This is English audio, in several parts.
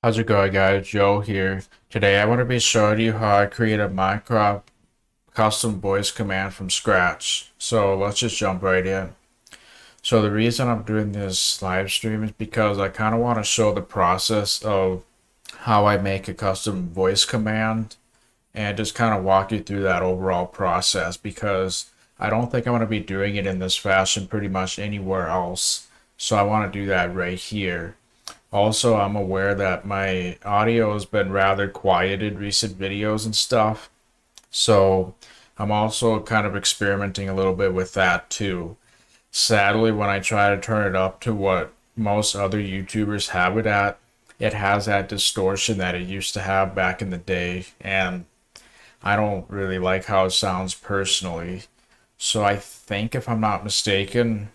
How's it going, guys? Joe here. Today I want to be showing you how I create a Mycroft custom voice command from scratch. So let's just jump right in. So the reason I'm doing this live stream is because I kind of want to show the process of how I make a custom voice command and just kind of walk you through that overall process because I don't think I'm going to be doing it in this fashion pretty much anywhere else. So I want to do that right here. Also, I'm aware that my audio has been rather quiet in recent videos and stuff. So I'm also kind of experimenting a little bit with that too. Sadly, when I try to turn it up to what most other YouTubers have it at, it has that distortion that it used to have back in the day. And I don't really like how it sounds personally. So I think, if I'm not mistaken,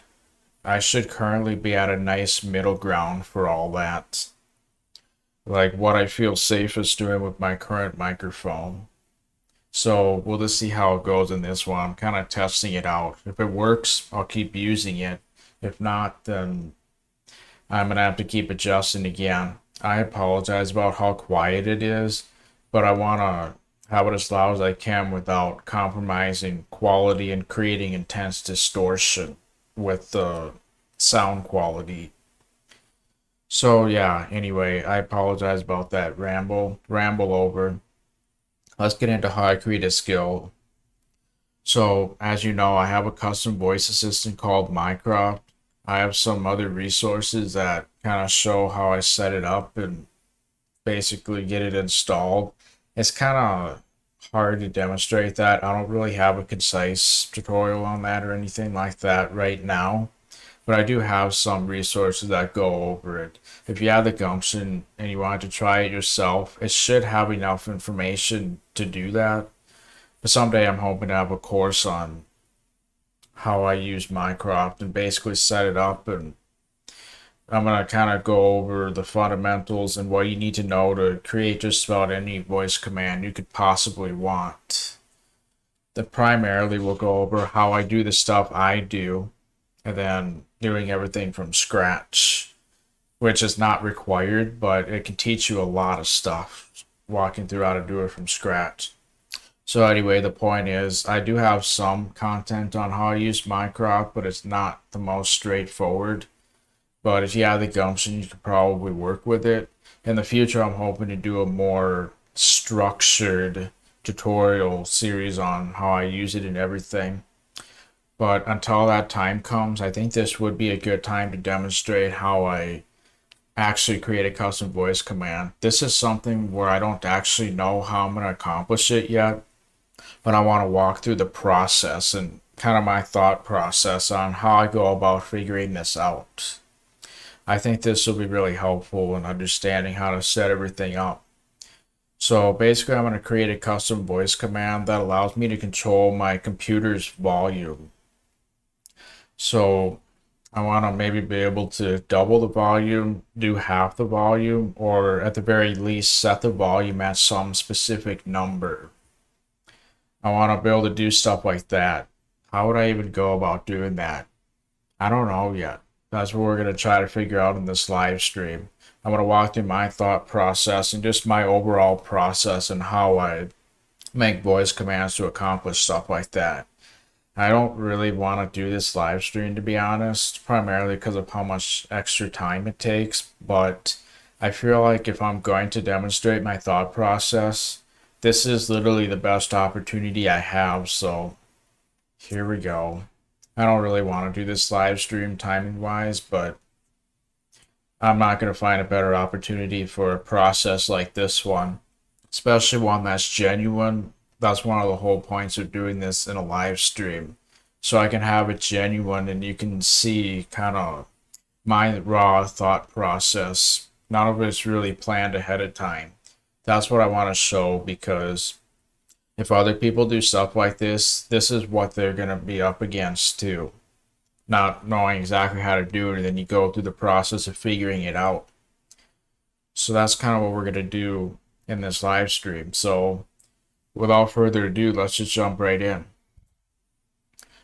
I should currently be at a nice middle ground for all that. Like what I feel safest doing with my current microphone. So we'll just see how it goes in this one. I'm kind of testing it out. If it works, I'll keep using it. If not, then I'm gonna have to keep adjusting again. I apologize about how quiet it is, but I wanna have it as loud as I can without compromising quality and creating intense distortion with the sound quality. So yeah, anyway, I apologize about that ramble over. Let's get into how I create a skill. So as you know, I have a custom voice assistant called Mycroft. I have some other resources that kind of show how I set it up and basically get it installed. It's kind of hard to demonstrate that. I don't really have a concise tutorial on that or anything like that right now. But I do have some resources that go over it. If you have the gumption and you want to try it yourself, it should have enough information to do that. But someday I'm hoping to have a course on how I use Mycroft and basically set it up, and I'm going to kind of go over the fundamentals and what you need to know to create just about any voice command you could possibly want. Then primarily we'll go over how I do the stuff I do, and then doing everything from scratch, which is not required, but it can teach you a lot of stuff walking through how to do it from scratch. So anyway, the point is I do have some content on how I use Mycroft, but it's not the most straightforward. But if you have the gumption, you can probably work with it. In the future, I'm hoping to do a more structured tutorial series on how I use it and everything. But until that time comes, I think this would be a good time to demonstrate how I actually create a custom voice command. This is something where I don't actually know how I'm going to accomplish it yet, but I want to walk through the process and kind of my thought process on how I go about figuring this out. I think this will be really helpful in understanding how to set everything up. So basically, I'm going to create a custom voice command that allows me to control my computer's volume. So I want to maybe be able to double the volume, do half the volume, or at the very least set the volume at some specific number. I want to be able to do stuff like that. How would I even go about doing that? I don't know yet. That's what we're going to try to figure out in this live stream. I'm going to walk through my thought process and just my overall process and how I make voice commands to accomplish stuff like that. I don't really want to do this live stream, to be honest, primarily because of how much extra time it takes, but I feel like if I'm going to demonstrate my thought process, this is literally the best opportunity I have, so here we go. I don't really want to do this live stream timing wise, but I'm not going to find a better opportunity for a process like this one, especially one that's genuine. That's one of the whole points of doing this in a live stream. So I can have it genuine and you can see kind of my raw thought process. None of it's really planned ahead of time. That's what I want to show, because if other people do stuff like this is what they're going to be up against too. Not knowing exactly how to do it, and then you go through the process of figuring it out. So that's kind of what we're going to do in this live stream. So without further ado, let's just jump right in.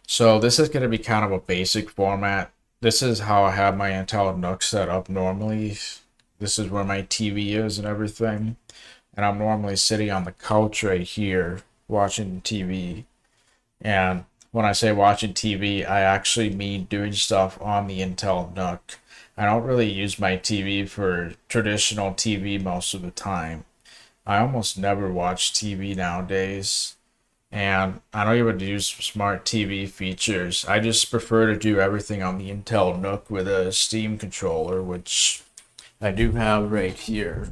So this is going to be kind of a basic format. This is how I have my Intel NUC set up normally. this is where my TV is and everything. And I'm normally sitting on the couch right here watching TV. And when I say watching TV, I actually mean doing stuff on the Intel Nook. I don't really use my TV for traditional TV most of the time. I almost never watch TV nowadays. And I don't even use smart TV features. I just prefer to do everything on the Intel Nook with a Steam controller, which I do have right here.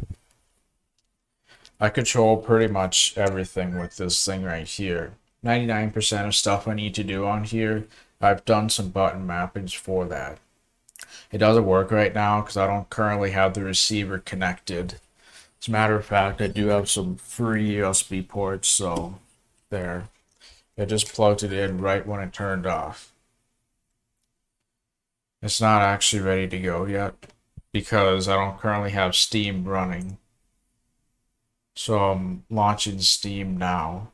I control pretty much everything with this thing right here. 99% of stuff I need to do on here, I've done some button mappings for that. It doesn't work right now because I don't currently have the receiver connected. As a matter of fact, I do have some free USB ports, so there. I just plugged it in right when it turned off. It's not actually ready to go yet because I don't currently have Steam running. So I'm launching Steam now.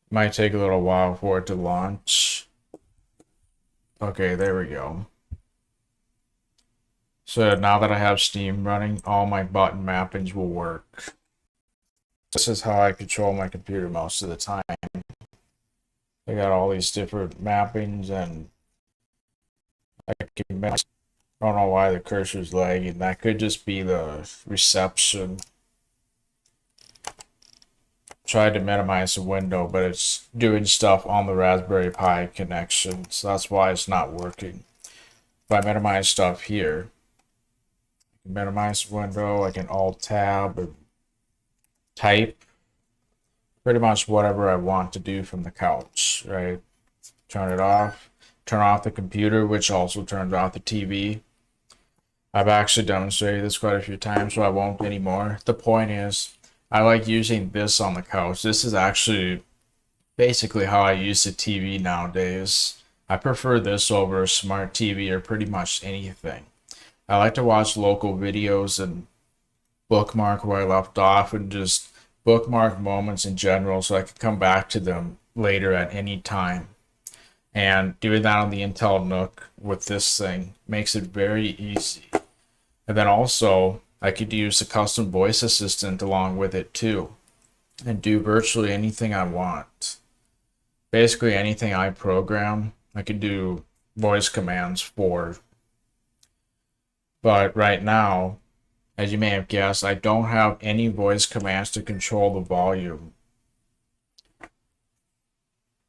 Might take a little while for it to launch. Okay, there we go. So now that I have Steam running, all my button mappings will work. This is how I control my computer most of the time. I got all these different mappings and I don't know why the cursor's lagging. That could just be the reception. Tried to minimize the window, but it's doing stuff on the Raspberry Pi connection, so that's why it's not working. If I minimize stuff here, I can minimize the window, I can Alt-Tab or type pretty much whatever I want to do from the couch, right? Turn it off, turn off the computer, which also turns off the TV. I've actually demonstrated this quite a few times, so I won't anymore. The point is, I like using this on the couch. This is actually basically how I use the TV nowadays. I prefer this over a smart TV or pretty much anything. I like to watch local videos and bookmark where I left off and just bookmark moments in general so I can come back to them later at any time. And doing that on the Intel Nook with this thing makes it very easy. And then also, I could use the custom voice assistant along with it too and do virtually anything I want. Basically anything I program, I could do voice commands for. But right now, as you may have guessed, I don't have any voice commands to control the volume.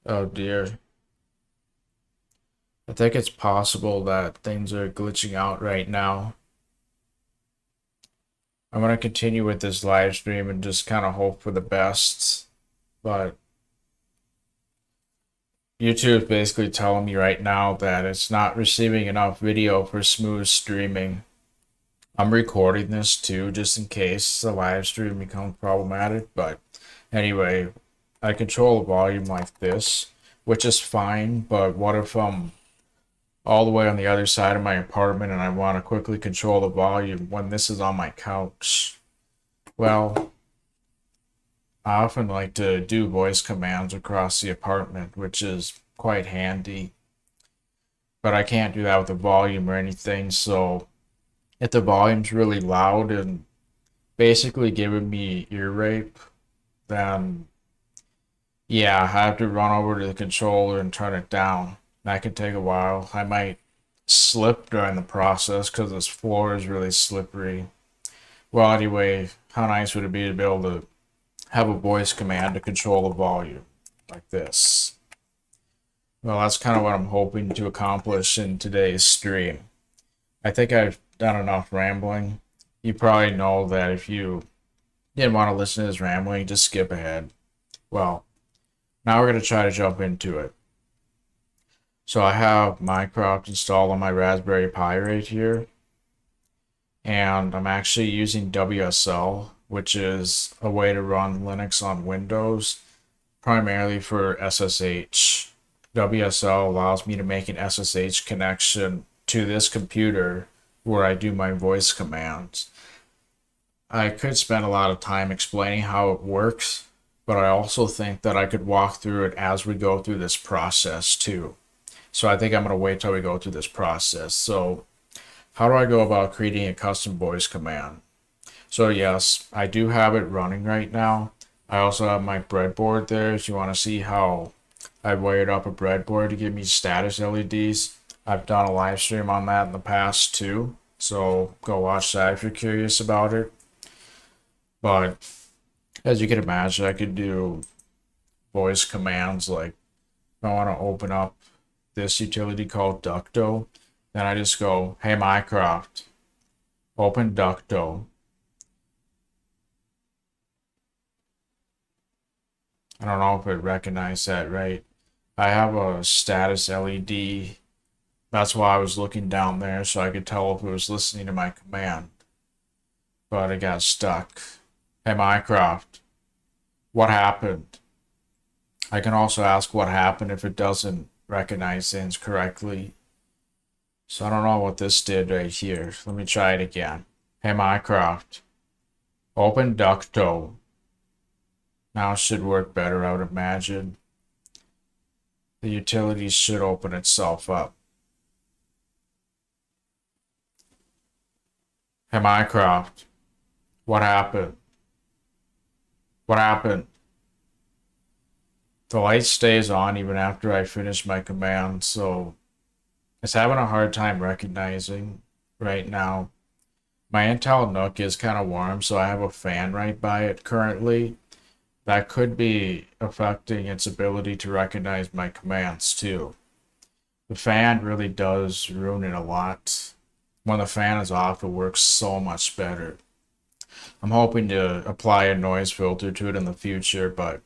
Oh dear. I think it's possible that things are glitching out right now. I'm going to continue with this live stream and just kind of hope for the best. But YouTube's basically telling me right now that it's not receiving enough video for smooth streaming. I'm recording this too, just in case the live stream becomes problematic. But anyway, I control the volume like this, which is fine. But what if I'm all the way on the other side of my apartment and I want to quickly control the volume when this is on my couch? Well, I often like to do voice commands across the apartment, which is quite handy. But I can't do that with the volume or anything, so if the volume's really loud and basically giving me ear rape, then yeah, I have to run over to the controller and turn it down. That could take a while. I might slip during the process because this floor is really slippery. Well, anyway, how nice would it be to be able to have a voice command to control the volume like this? Well, that's kind of what I'm hoping to accomplish in today's stream. I think I've done enough rambling. You probably know that if you didn't want to listen to this rambling, just skip ahead. Well, now we're going to try to jump into it. So I have Mycroft installed on my Raspberry Pi right here. And I'm actually using WSL, which is a way to run Linux on Windows, primarily for SSH. WSL allows me to make an SSH connection to this computer where I do my voice commands. I could spend a lot of time explaining how it works, but I also think that I could walk through it as we go through this process too. So I think I'm going to wait till we go through this process. So how do I go about creating a custom voice command? So yes, I do have it running right now. I also have my breadboard there if you want to see how I wired up a breadboard to give me status LEDs. I've done a live stream on that in the past too, so go watch that if you're curious about it. But as you can imagine, I could do voice commands like if I want to open up this utility called Ducto, then I just go, hey Mycroft, open Ducto. I don't know if it recognized that right. I have a status LED. That's why I was looking down there so I could tell if it was listening to my command. But it got stuck. Hey Mycroft, what happened? I can also ask what happened if it doesn't recognize things correctly. So I don't know what this did right here. Let me try it again. Hey Mycroft, open Ducto. Now it should work better, I would imagine. The utility should open itself up. Hey Mycroft, what happened? What happened? The light stays on even after I finish my command, so it's having a hard time recognizing right now. My Intel Nook is kind of warm, so I have a fan right by it currently. That could be affecting its ability to recognize my commands too. The fan really does ruin it a lot. When the fan is off, it works so much better. I'm hoping to apply a noise filter to it in the future, but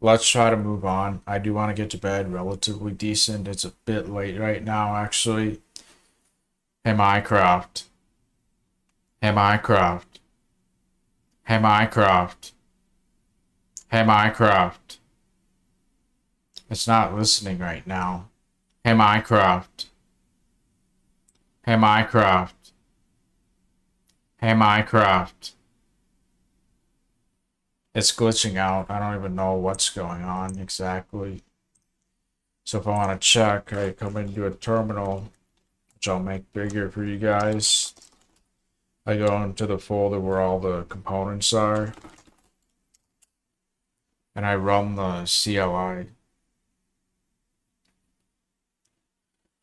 let's try to move on. I do want to get to bed relatively decent. It's a bit late right now, actually. Hey Mycroft. Hey Mycroft. Hey Mycroft. Hey Mycroft. It's not listening right now. Hey Mycroft. Hey Mycroft. Hey Mycroft. It's glitching out. I don't even know what's going on exactly. So if I want to check, I come into a terminal, which I'll make bigger for you guys. I go into the folder where all the components are, and I run the CLI.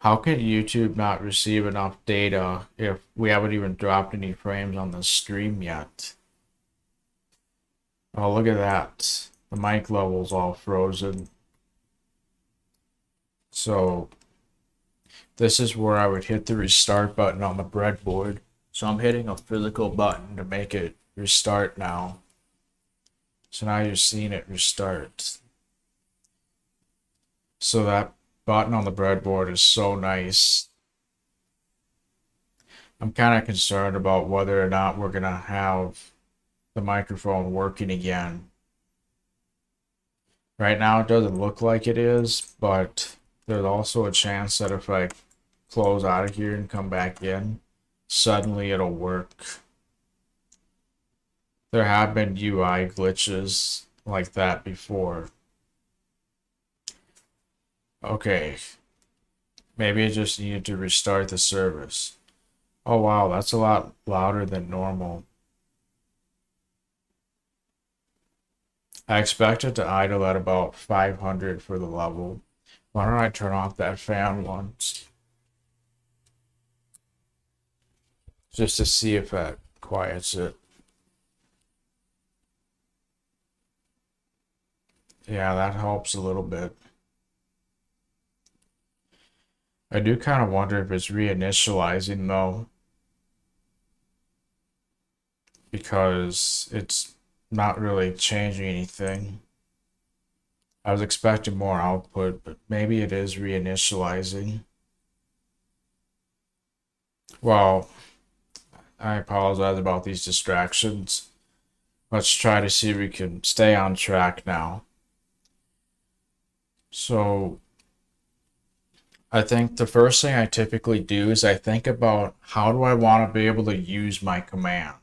How can YouTube not receive enough data if we haven't even dropped any frames on the stream yet? Oh, look at that. The mic level's all frozen. So this is where I would hit the restart button on the breadboard. So I'm hitting a physical button to make it restart now. So now you're seeing it restart. So that button on the breadboard is so nice. I'm kind of concerned about whether or not we're going to have the microphone working again. Right now it doesn't look like it is, but there's also a chance that if I close out of here and come back in, suddenly it'll work. There have been UI glitches like that before. Okay, maybe I just needed to restart the service. Oh wow, that's a lot louder than normal. I expect it to idle at about 500 for the level. Why don't I turn off that fan once? Just to see if that quiets it. Yeah, that helps a little bit. I do kind of wonder if it's reinitializing though, because it's not really changing anything. I was expecting more output, but maybe it is reinitializing. Well, I apologize about these distractions. Let's try to see if we can stay on track now. So I think the first thing I typically do is I think about how do I want to be able to use my commands.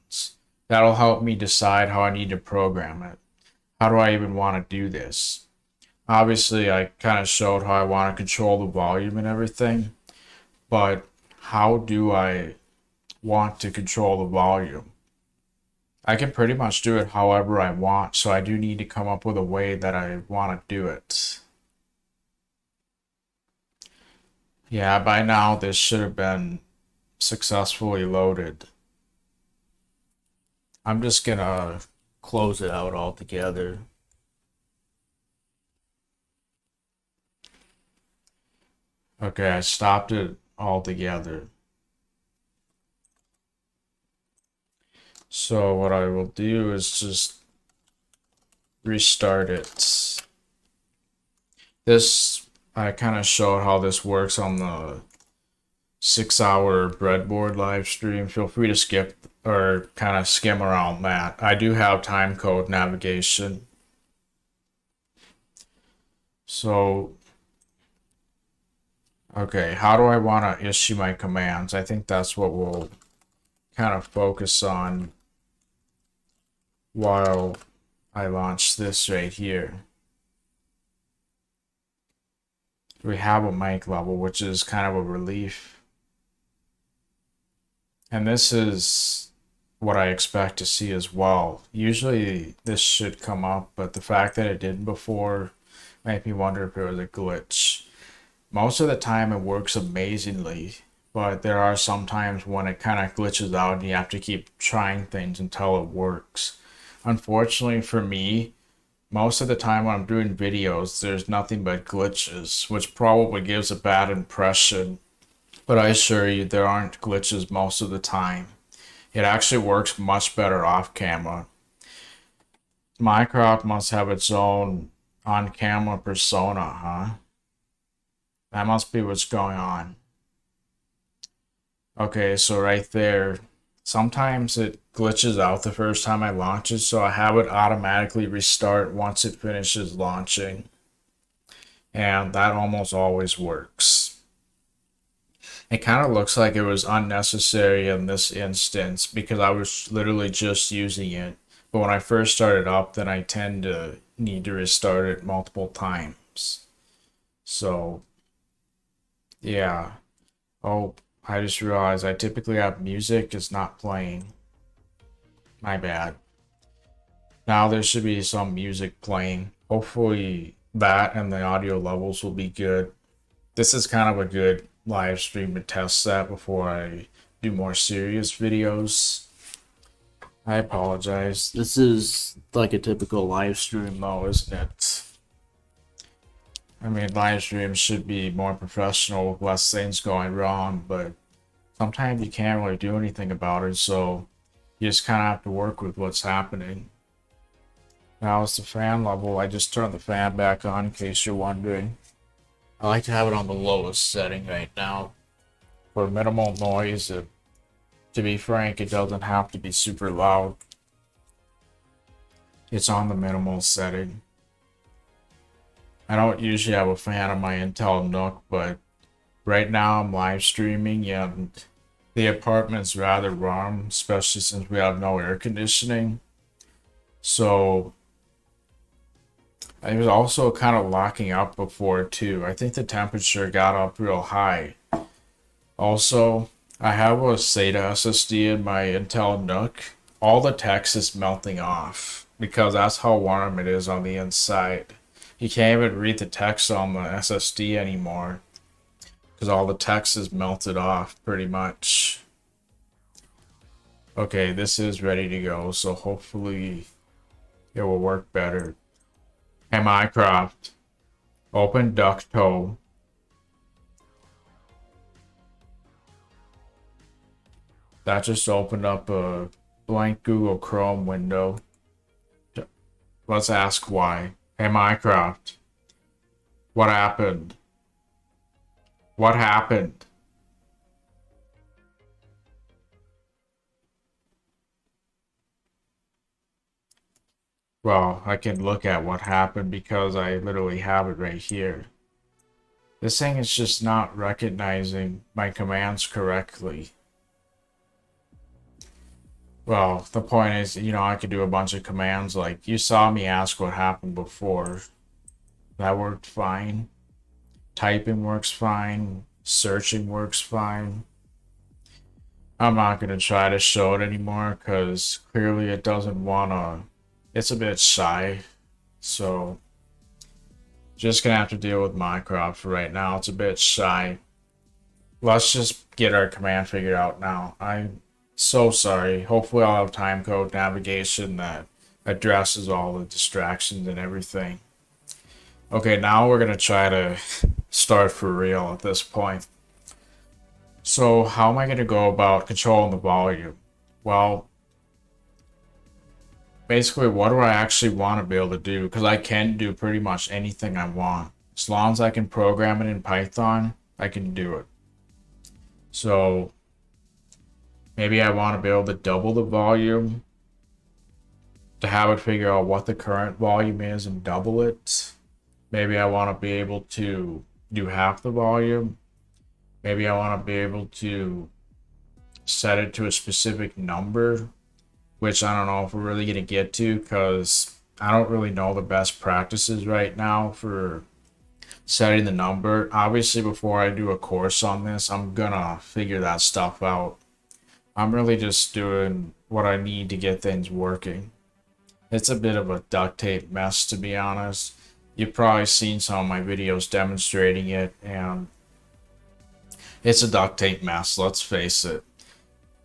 That'll help me decide how I need to program it. How do I even want to do this? Obviously, I kind of showed how I want to control the volume and everything, but how do I want to control the volume? I can pretty much do it however I want, so I do need to come up with a way that I want to do it. Yeah, by now this should have been successfully loaded. I'm just gonna close it out altogether. Okay, I stopped it altogether. So what I will do is just restart it. This, I kind of showed how this works on the 6-hour breadboard live stream. Feel free to skip or kind of skim around that. I do have timecode navigation. So, okay, how do I want to issue my commands? I think that's what we'll kind of focus on while I launch this right here. We have a mic level, which is kind of a relief. And this is what I expect to see as well. Usually this should come up, but the fact that it didn't before made me wonder if it was a glitch. Most of the time it works amazingly, but there are some times when it kind of glitches out and you have to keep trying things until it works. Unfortunately for me, most of the time when I'm doing videos, there's nothing but glitches, which probably gives a bad impression. But I assure you, there aren't glitches most of the time. It actually works much better off camera. Mycroft must have its own on-camera persona, huh? That must be what's going on. Okay, so right there, sometimes it glitches out the first time I launch it, so I have it automatically restart once it finishes launching. And that almost always works. It kind of looks like it was unnecessary in this instance because I was literally just using it. But when I first started up, then I tend to need to restart it multiple times. So, yeah. Oh, I just realized I typically have music, it's not playing. My bad. Now there should be some music playing. Hopefully that and the audio levels will be good. This is kind of a good live stream to test that before I do more serious videos. I apologize. This is like a typical live stream though, isn't it? I mean, live streams should be more professional with less things going wrong, but sometimes you can't really do anything about it, so you just kind of have to work with what's happening. Now it's the fan level. I just turned the fan back on in case you're wondering. I like to have it on the lowest setting right now for minimal noise. To be frank, it doesn't have to be super loud. It's on the minimal setting. I don't usually have a fan on my Intel Nook, but right now I'm live streaming and the apartment's rather warm, especially since we have no air conditioning. So it was also kind of locking up before too. I think the temperature got up real high. Also, I have a SATA SSD in my Intel Nook. All the text is melting off because that's how warm it is on the inside. You can't even read the text on the SSD anymore because all the text is melted off pretty much. Okay, this is ready to go, so hopefully it will work better. Hey Mycroft, open DuckToe. That just opened up a blank Google Chrome window. Let's ask why. Hey Mycroft, what happened? What happened? Well, I can look at what happened because I literally have it right here. This thing is just not recognizing my commands correctly. Well, the point is, I could do a bunch of commands like you saw me ask what happened before. That worked fine. Typing works fine. Searching works fine. I'm not going to try to show it anymore because clearly it doesn't want to. It's a bit shy. So just going to have to deal with Mycroft for right now. It's a bit shy. Let's just get our command figured out now. I'm so sorry. Hopefully I'll have timecode navigation that addresses all the distractions and everything. Okay, now we're going to try to start for real at this point. So how am I going to go about controlling the volume? Well, basically, what do I actually want to be able to do? Because I can do pretty much anything I want. As long as I can program it in Python, I can do it. So maybe I want to be able to double the volume to have it figure out what the current volume is and double it. Maybe I want to be able to do half the volume. Maybe I want to be able to set it to a specific number, which I don't know if we're really going to get to because I don't really know the best practices right now for setting the number. Obviously, before I do a course on this, I'm going to figure that stuff out. I'm really just doing what I need to get things working. It's a bit of a duct tape mess, to be honest. You've probably seen some of my videos demonstrating it, and it's a duct tape mess, let's face it.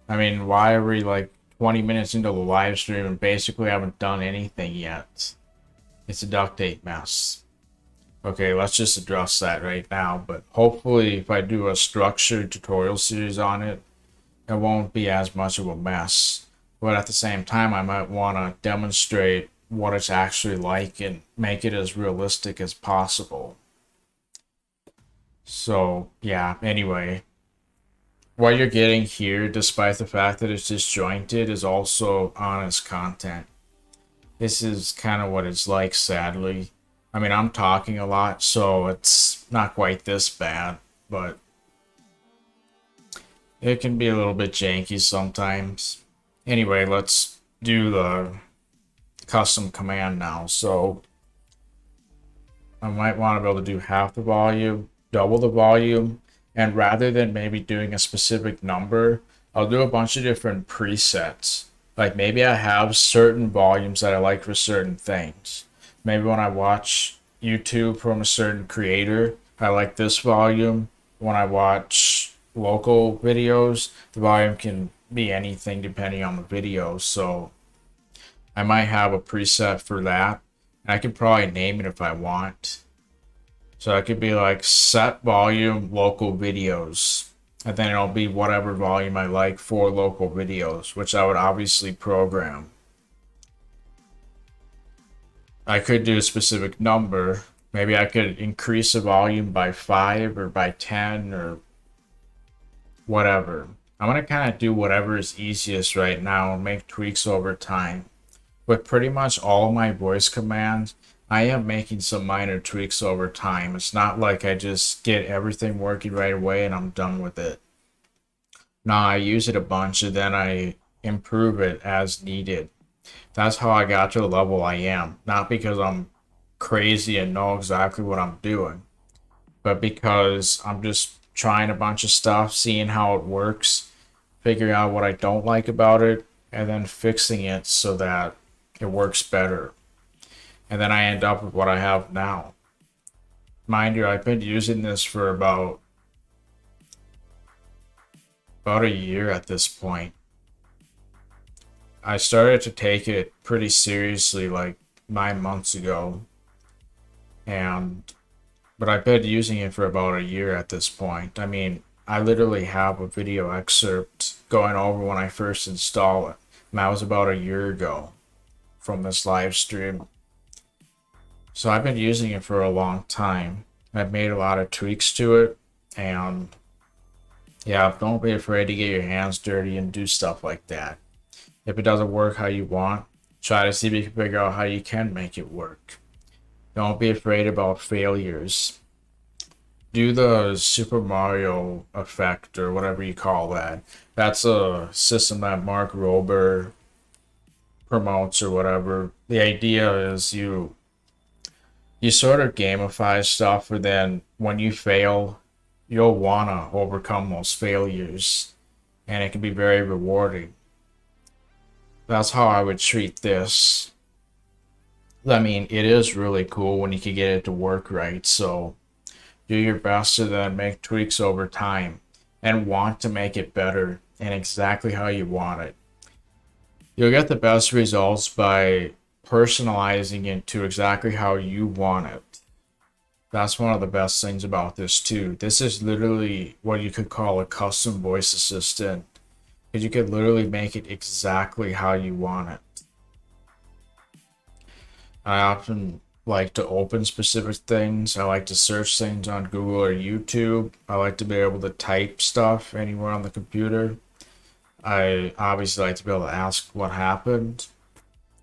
I mean, why are we like 20 minutes into the live stream and basically haven't done anything yet? It's a duct tape mess. Okay, let's just address that right now, but hopefully if I do a structured tutorial series on it, it won't be as much of a mess. But at the same time, I might want to demonstrate what it's actually like and make it as realistic as possible. So, yeah, anyway. What you're getting here, despite the fact that it's disjointed, is also honest content. This is kind of what it's like, sadly. I mean, I'm talking a lot, so it's not quite this bad, but it can be a little bit janky sometimes. Anyway, let's do the custom command now. So I might want to be able to do half the volume, double the volume, and rather than maybe doing a specific number, I'll do a bunch of different presets. Like maybe I have certain volumes that I like for certain things. Maybe when I watch YouTube from a certain creator, I like this volume. When I watch local videos, the volume can be anything depending on the video. So I might have a preset for that. And I could probably name it if I want. So it could be like set volume local videos. And then it'll be whatever volume I like for local videos, which I would obviously program. I could do a specific number. Maybe I could increase the volume by 5 or by 10 or whatever. I'm going to kind of do whatever is easiest right now and make tweaks over time. With pretty much all my voice commands, I am making some minor tweaks over time. It's not like I just get everything working right away and I'm done with it. No, I use it a bunch and then I improve it as needed. That's how I got to the level I am. Not because I'm crazy and know exactly what I'm doing, but because I'm just trying a bunch of stuff, seeing how it works, figuring out what I don't like about it, and then fixing it so that it works better. And then I end up with what I have now. Mind you, I've been using this for about a year at this point. I started to take it pretty seriously like 9 months ago. But I've been using it for about a year at this point. I mean, I literally have a video excerpt going over when I first installed it. And that was about a year ago from this live stream. So I've been using it for a long time. I've made a lot of tweaks to it, and yeah, don't be afraid to get your hands dirty and do stuff like that. If it doesn't work how you want, try to see if you can figure out how you can make it work. Don't be afraid about failures. Do the Super Mario effect or whatever you call that. That's a system that Mark Rober promotes or whatever. The idea is you You sort of gamify stuff, and then when you fail, you'll wanna overcome those failures, and it can be very rewarding. That's how I would treat this. I mean, it is really cool when you can get it to work right, so do your best to then make tweaks over time and want to make it better and exactly how you want it. You'll get the best results by personalizing it to exactly how you want it. That's one of the best things about this too. This is literally what you could call a custom voice assistant, because you could literally make it exactly how you want it. I often like to open specific things. I like to search things on Google or YouTube. I like to be able to type stuff anywhere on the computer. I obviously like to be able to ask what happened.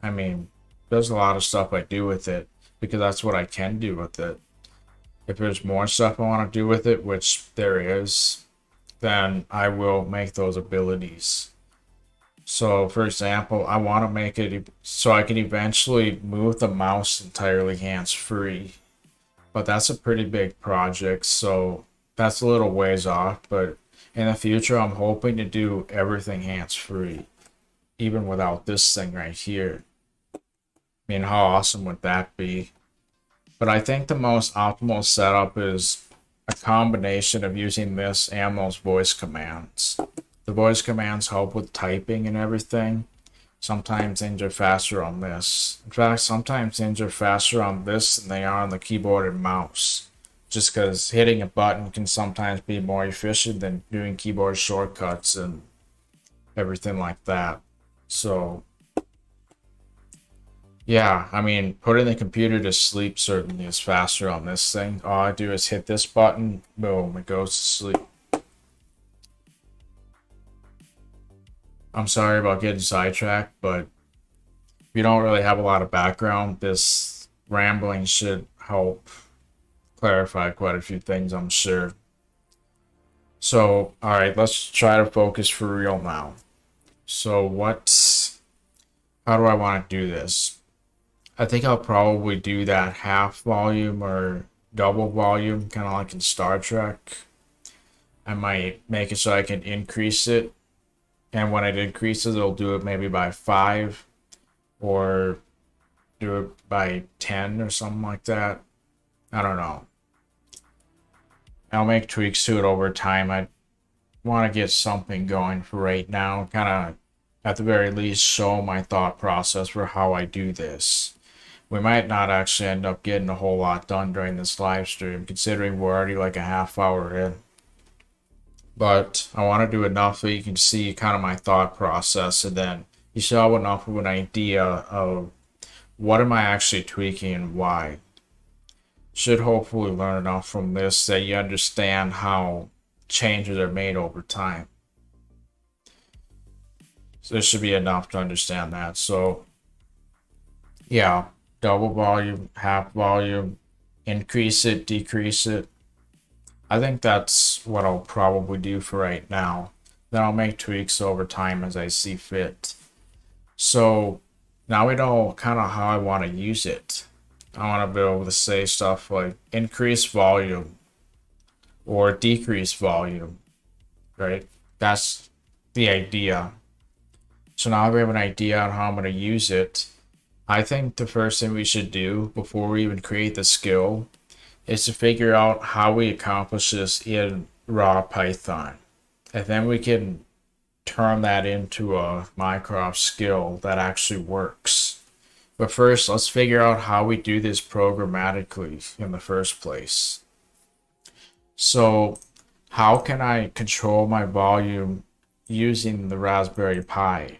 I mean, there's a lot of stuff I do with it because that's what I can do with it. If there's more stuff I want to do with it, which there is, then I will make those abilities. So, for example, I want to make it so I can eventually move the mouse entirely hands-free. But that's a pretty big project, so that's a little ways off. But in the future, I'm hoping to do everything hands-free, even without this thing right here. I mean, how awesome would that be? But I think the most optimal setup is a combination of using this and those voice commands. The voice commands help with typing and everything. Sometimes things are faster on this. In fact, sometimes things are faster on this than they are on the keyboard and mouse. Just because hitting a button can sometimes be more efficient than doing keyboard shortcuts and everything like that. So, yeah, I mean, putting the computer to sleep certainly is faster on this thing. All I do is hit this button, boom, it goes to sleep. I'm sorry about getting sidetracked, but if you don't really have a lot of background, this rambling should help clarify quite a few things, I'm sure. So, alright, let's try to focus for real now. So, how do I want to do this? I think I'll probably do that half volume or double volume, kind of like in Star Trek. I might make it so I can increase it, and when it increases, it'll do it maybe by 5 or do it by 10 or something like that. I don't know. I'll make tweaks to it over time. I want to get something going for right now, kind of at the very least show my thought process for how I do this. We might not actually end up getting a whole lot done during this live stream, considering we're already like a half hour in. But I want to do enough so you can see kind of my thought process, and then you should have enough of an idea of what am I actually tweaking and why. Should hopefully learn enough from this that you understand how changes are made over time. So this should be enough to understand that. So yeah, double volume, half volume, increase it, decrease it. I think that's what I'll probably do for right now. Then I'll make tweaks over time as I see fit. So now we know kind of how I want to use it. I want to be able to say stuff like increase volume or decrease volume, right? That's the idea. So now we have an idea on how I'm going to use it. I think the first thing we should do before we even create the skill is to figure out how we accomplish this in raw Python. And then we can turn that into a Mycroft skill that actually works. But first, let's figure out how we do this programmatically in the first place. So, how can I control my volume using the Raspberry Pi?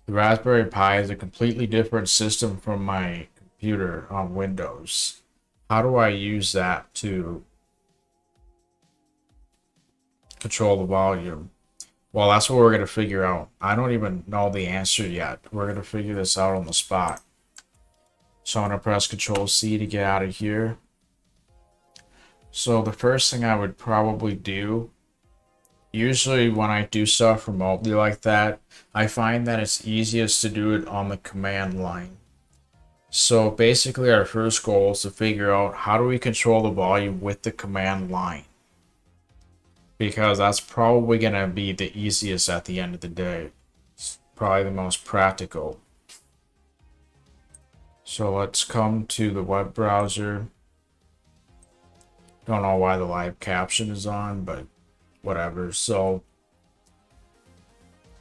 The Raspberry Pi is a completely different system from my computer on Windows. How do I use that to control the volume? Well, that's what we're going to figure out. I don't even know the answer yet. We're going to figure this out on the spot. So I'm going to press Control C to get out of here. So the first thing I would probably do, usually when I do stuff remotely like that, I find that it's easiest to do it on the command line. So basically our first goal is to figure out how do we control the volume with the command line. Because that's probably going to be the easiest at the end of the day. It's probably the most practical. So let's come to the web browser. Don't know why the live caption is on, but whatever. So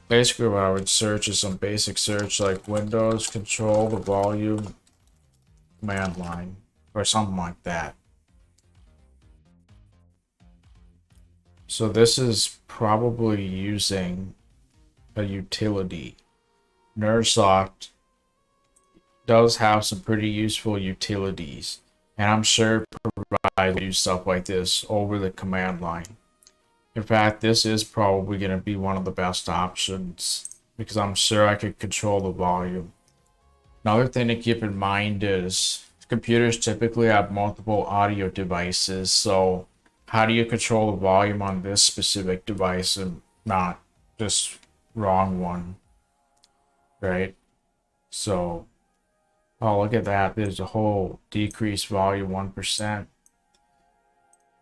basically what I would search is some basic search like Windows control the volume command line or something like that. So this is probably using a utility. Nersoft does have some pretty useful utilities, and I'm sure provide do stuff like this over the command line. In fact, this is probably going to be one of the best options because I'm sure I could control the volume. Another thing to keep in mind is computers typically have multiple audio devices, so how do you control the volume on this specific device and not this wrong one, right? So, oh, look at that. There's a whole decrease volume 1%.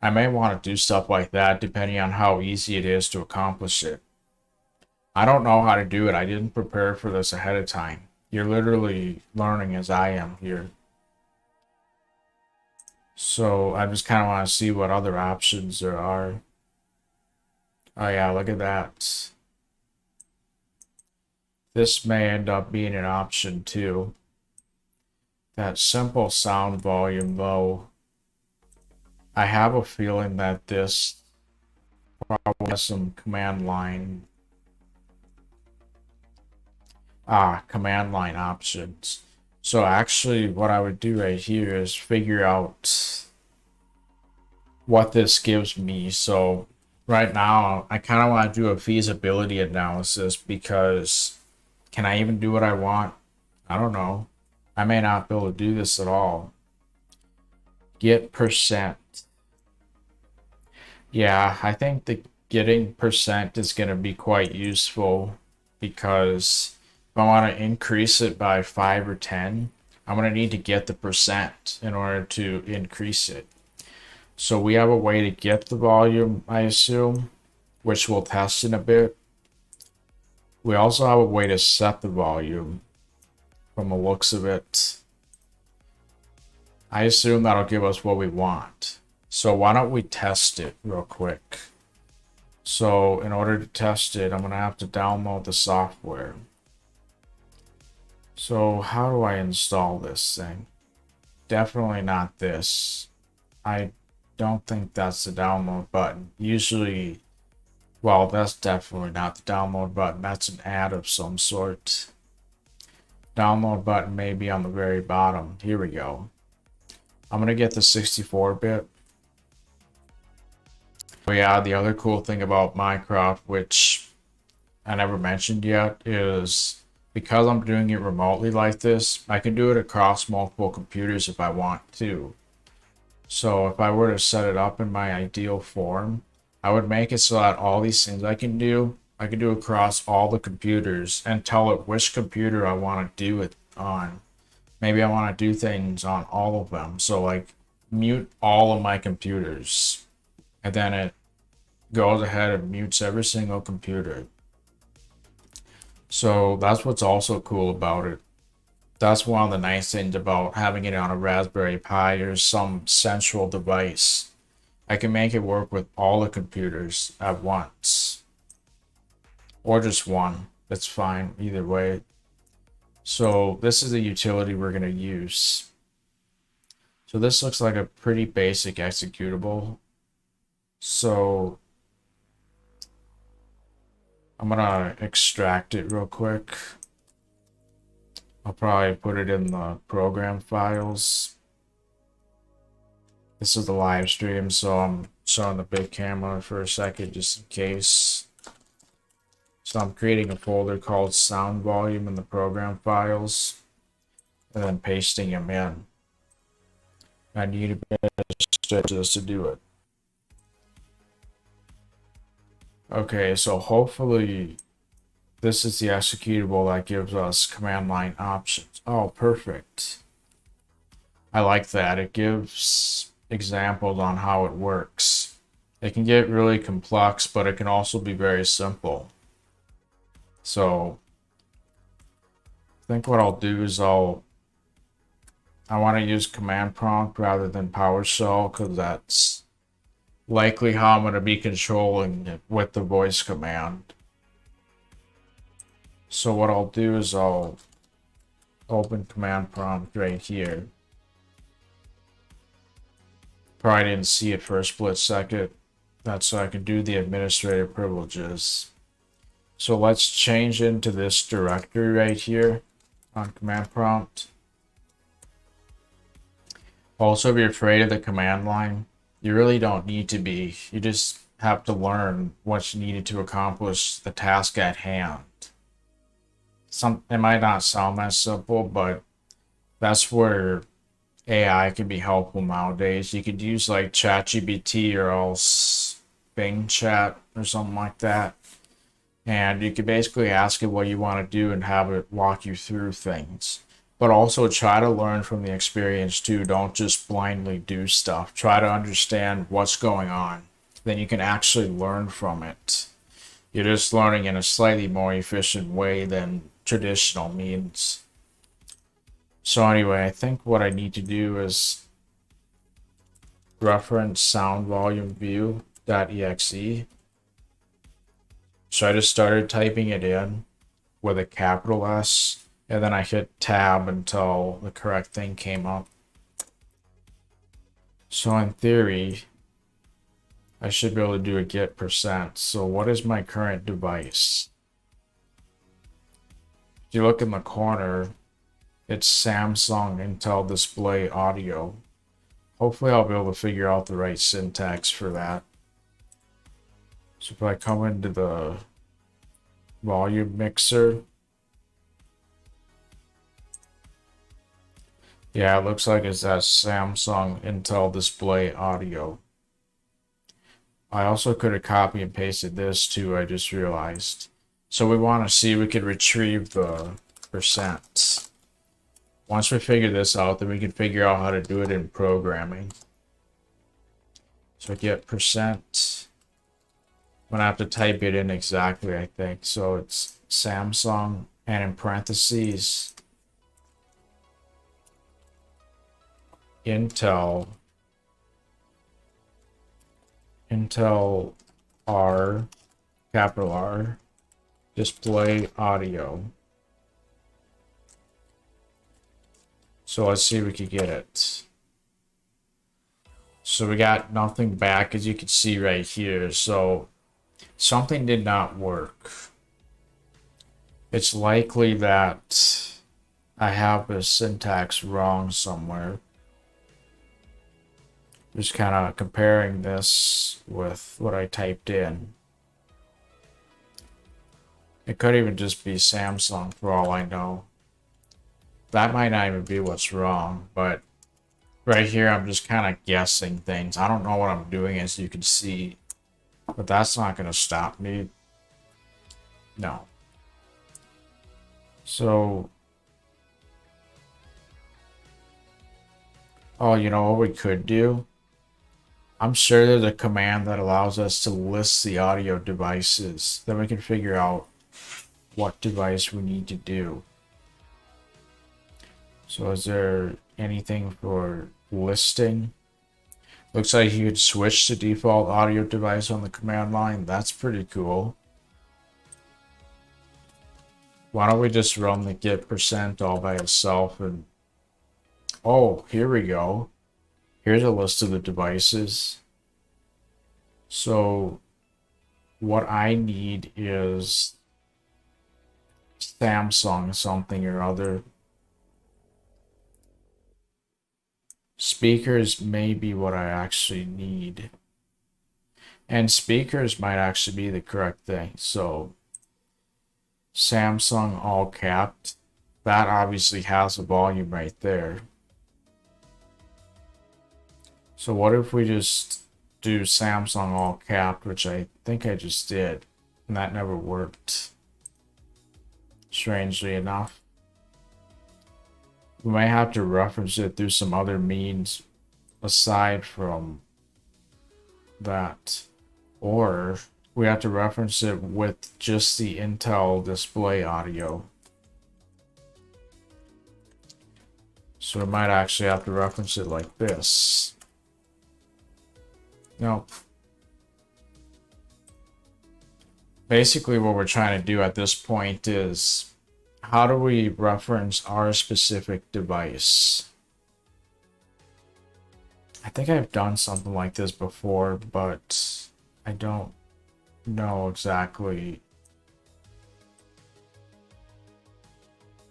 I may want to do stuff like that depending on how easy it is to accomplish it. I don't know how to do it. I didn't prepare for this ahead of time. You're literally learning as I am here. So I just kind of want to see what other options there are. Oh yeah, look at that. This may end up being an option too. That simple sound volume though, I have a feeling that this probably has some command line options. So actually what I would do right here is figure out what this gives me. So right now I kind of want to do a feasibility analysis because can I even do what I want? I don't know. I may not be able to do this at all. Get percent. Yeah, I think the getting percent is going to be quite useful because if I want to increase it by 5 or 10, I'm going to need to get the percent in order to increase it. So we have a way to get the volume, I assume, which we'll test in a bit. We also have a way to set the volume from the looks of it. I assume that'll give us what we want. So why don't we test it real quick? So in order to test it, I'm going to have to download the software. So how do I install this thing? Definitely not this. I don't think that's the download button. Usually, well, that's definitely not the download button. That's an ad of some sort. Download button may be on the very bottom. Here we go. I'm going to get the 64-bit. Oh yeah, the other cool thing about Mycroft, which I never mentioned yet, is because I'm doing it remotely like this, I can do it across multiple computers if I want to. So if I were to set it up in my ideal form, I would make it so that all these things I can do across all the computers and tell it which computer I want to do it on. Maybe I want to do things on all of them. So like mute all of my computers. And then it goes ahead and mutes every single computer. So that's what's also cool about it. That's one of the nice things about having it on a Raspberry Pi or some central device. I can make it work with all the computers at once. Or just one. That's fine either way. So this is the utility we're going to use. So this looks like a pretty basic executable. So I'm gonna extract it real quick. I'll probably put it in the program files. This is the live stream, so I'm showing the big camera for a second just in case. So I'm creating a folder called sound volume in the program files and then pasting them in. I need a bit of stretches to do it. Okay, so hopefully this is the executable that gives us command line options. Oh, perfect. I like that. It gives examples on how it works. It can get really complex, but it can also be very simple. So I think what I'll do is I want to use command prompt rather than PowerShell because that's likely how I'm going to be controlling it with the voice command. So what I'll do is I'll open command prompt right here. Probably didn't see it for a split second. That's so I can do the administrative privileges. So let's change into this directory right here on command prompt. Also, if you're afraid of the command line, you really don't need to be. You just have to learn what's needed to accomplish the task at hand. It might not sound that simple, but that's where AI can be helpful nowadays. You could use like ChatGPT or else Bing Chat or something like that. And you could basically ask it what you want to do and have it walk you through things. But also try to learn from the experience too. Don't just blindly do stuff. Try to understand what's going on. Then you can actually learn from it. You're just learning in a slightly more efficient way than traditional means. So anyway, I think what I need to do is reference sound volume view.exe. So I just started typing it in with a capital S, and then I hit tab until the correct thing came up. So in theory, I should be able to do a get percent. So what is my current device? If you look in the corner, it's Samsung Intel Display Audio. Hopefully I'll be able to figure out the right syntax for that. So if I come into the volume mixer, yeah, it looks like it's that Samsung Intel Display Audio. I also could have copy and pasted this too, I just realized. So we want to see if we could retrieve the percent. Once we figure this out, then we can figure out how to do it in programming. So get percent. I'm gonna have to type it in exactly, I think. So it's Samsung and in parentheses Intel R, capital R, display audio. So let's see if we can get it. So we got nothing back, as you can see right here. So something did not work. It's likely that I have the syntax wrong somewhere. Just kind of comparing this with what I typed in. It could even just be Samsung for all I know. That might not even be what's wrong, but right here I'm just kind of guessing things. I don't know what I'm doing, as you can see, but that's not going to stop me. No. So, oh, you know what we could do? I'm sure there's a command that allows us to list the audio devices. Then we can figure out what device we need to do. So is there anything for listing? Looks like you could switch to default audio device on the command line. That's pretty cool. Why don't we just run the get percent all by itself and... Oh, here we go. Here's a list of the devices. So what I need is Samsung something or other. Speakers may be what I actually need. And speakers might actually be the correct thing. So Samsung all capped. That obviously has a volume right there. So what if we just do Samsung all capped, which I think I just did, and that never worked, strangely enough. we might have to reference it through some other means aside from that. Or we have to reference it with just the Intel display audio. So we might actually have to reference it like this. Nope. Basically what we're trying to do at this point is, how do we reference our specific device? I think I've done something like this before, but I don't know exactly.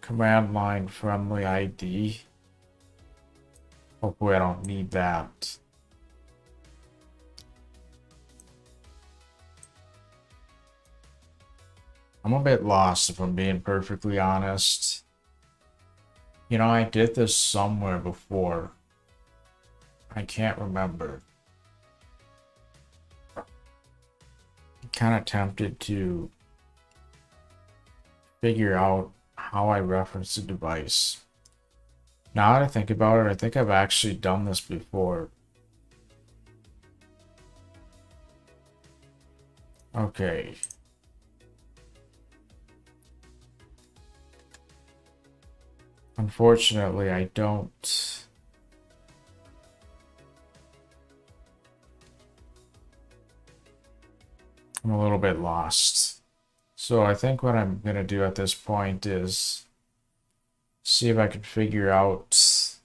Command line friendly ID. Hopefully I don't need that. I'm a bit lost if I'm being perfectly honest. You know, I did this somewhere before. I can't remember. I'm kind of tempted to figure out how I reference the device. Now that I think about it, I think I've actually done this before. Okay. Unfortunately, I don't. I'm a little bit lost. So I think what I'm going to do at this point is see if I can figure out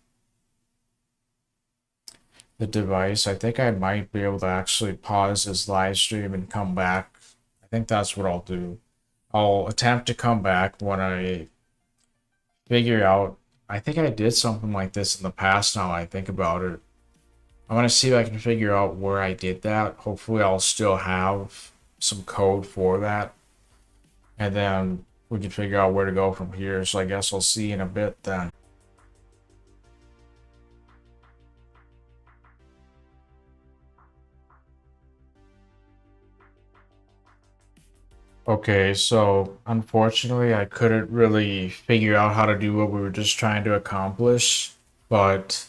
the device. I think I might be able to actually pause this live stream and come back. I think that's what I'll do. I'll attempt to come back when I figure out. I think I did something like this in the past now I think about it. I want to see if I can figure out where I did that. Hopefully I'll still have some code for that. And then we can figure out where to go from here. So I guess I'll see you in a bit then. Okay, so unfortunately I couldn't really figure out how to do what we were just trying to accomplish, but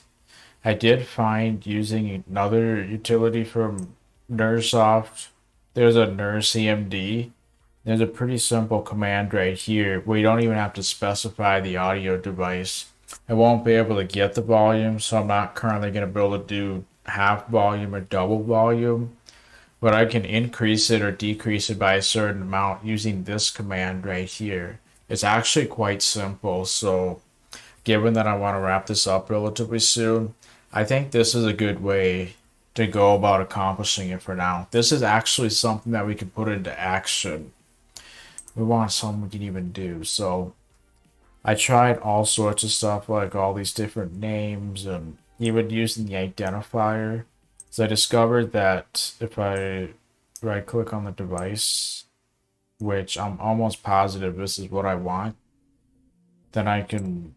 I did find using another utility from Nersoft. There's a NERCMD. There's a pretty simple command right here where you don't even have to specify the audio device. I won't be able to get the volume, so I'm not currently going to be able to do half volume or double volume, but I can increase it or decrease it by a certain amount using this command right here. It's actually quite simple, so given that I want to wrap this up relatively soon, I think this is a good way to go about accomplishing it for now. This is actually something that we can put into action. We want something we can even do. So I tried all sorts of stuff, like all these different names and even using the identifier. So I discovered that if I right click on the device, which I'm almost positive this is what I want, then I can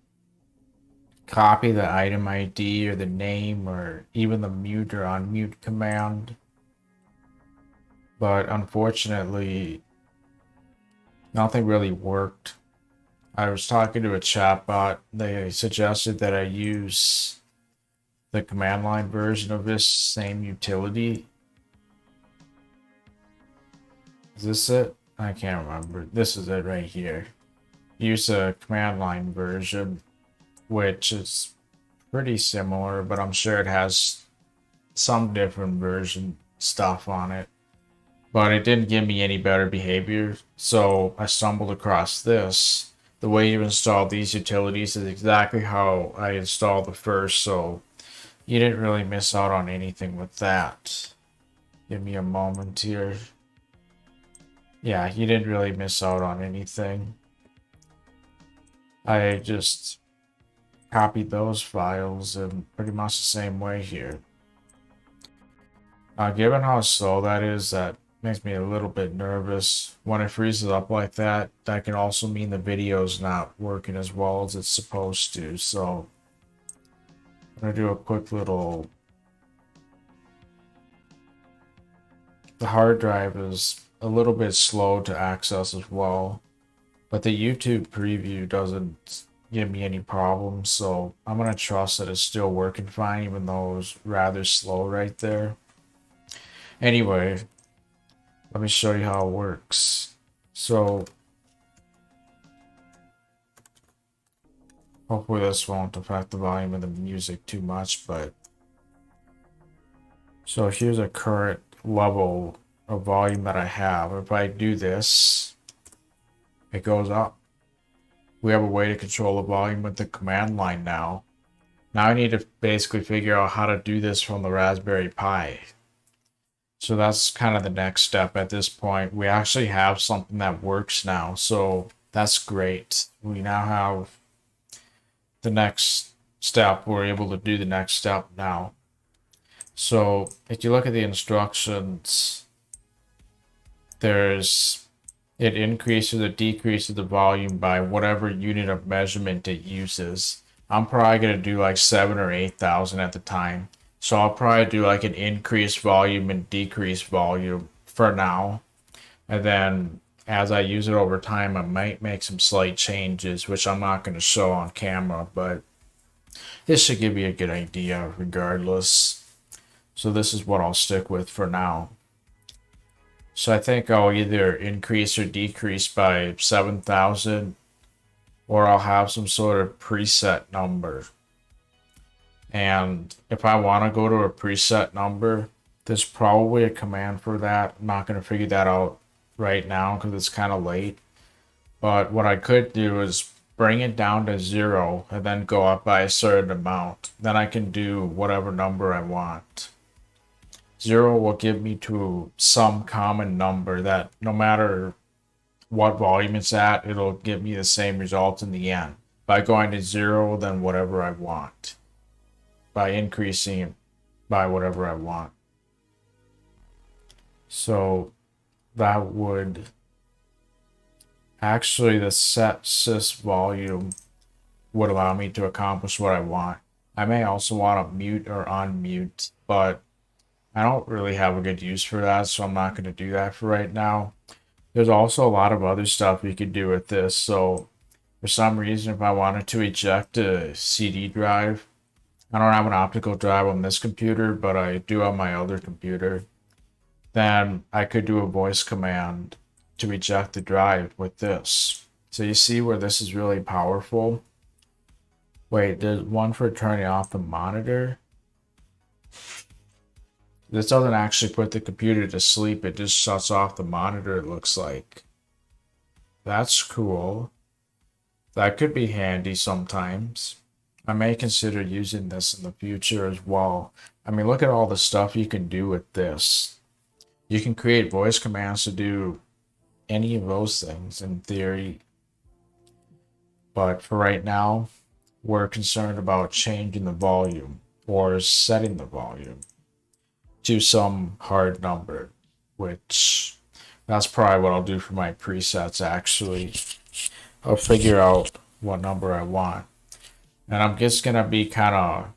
copy the item ID or the name or even the mute or unmute command. But unfortunately, nothing really worked. I was talking to a chatbot. They suggested that I use the command line version of this same utility. Is this it? I can't remember. This is it right here. Use a command line version, which is pretty similar, but I'm sure it has some different version stuff on it. But it didn't give me any better behavior, so I stumbled across this. The way you install these utilities is exactly how I installed the first, so you didn't really miss out on anything with that. Give me a moment here. Yeah, you didn't really miss out on anything. I just copied those files in pretty much the same way here. Given how slow that is, that makes me a little bit nervous. When it freezes up like that, that can also mean the video's not working as well as it's supposed to. So I'm gonna do a quick little. The hard drive is a little bit slow to access as well, but the YouTube preview doesn't give me any problems. So I'm gonna trust that it's still working fine, even though it was rather slow right there. Anyway, let me show you how it works. So hopefully this won't affect the volume of the music too much, but so here's a current level of volume that I have. If I do this, it goes up. We have a way to control the volume with the command line now. Now I need to basically figure out how to do this from the Raspberry Pi. So that's kind of the next step at this point. We actually have something that works now, so that's great. We now have the next step. We're able to do the next step now. So if you look at the instructions, it increases or decreases the volume by whatever unit of measurement it uses. I'm probably going to do like 7 or 8,000 at the time. So I'll probably do like an increased volume and decreased volume for now. And then as I use it over time, I might make some slight changes, which I'm not going to show on camera, but this should give you a good idea regardless. So this is what I'll stick with for now. So I think I'll either increase or decrease by 7,000, or I'll have some sort of preset number. And if I want to go to a preset number, there's probably a command for that. I'm not going to figure that out right now because it's kind of late. But what I could do is bring it down to 0 and then go up by a certain amount. Then I can do whatever number I want. 0 will give me to some common number that no matter what volume it's at, it'll give me the same result in the end. By going to 0, then whatever I want. By increasing it by whatever I want. So that would actually, the set sys volume would allow me to accomplish what I want. I may also want to mute or unmute, but I don't really have a good use for that, so I'm not going to do that for right now. There's also a lot of other stuff you could do with this. So for some reason, if I wanted to eject a CD drive, I don't have an optical drive on this computer, but I do on my other computer, then I could do a voice command to eject the drive with this. So you see where this is really powerful. Wait, there's one for turning off the monitor. This doesn't actually put the computer to sleep, it just shuts off the monitor, it looks like. That's cool. That could be handy sometimes. I may consider using this in the future as well. I mean, look at all the stuff you can do with this. You can create voice commands to do any of those things in theory. But for right now, we're concerned about changing the volume or setting the volume to some hard number, which that's probably what I'll do for my presets actually. I'll figure out what number I want. And I'm just going to be kind of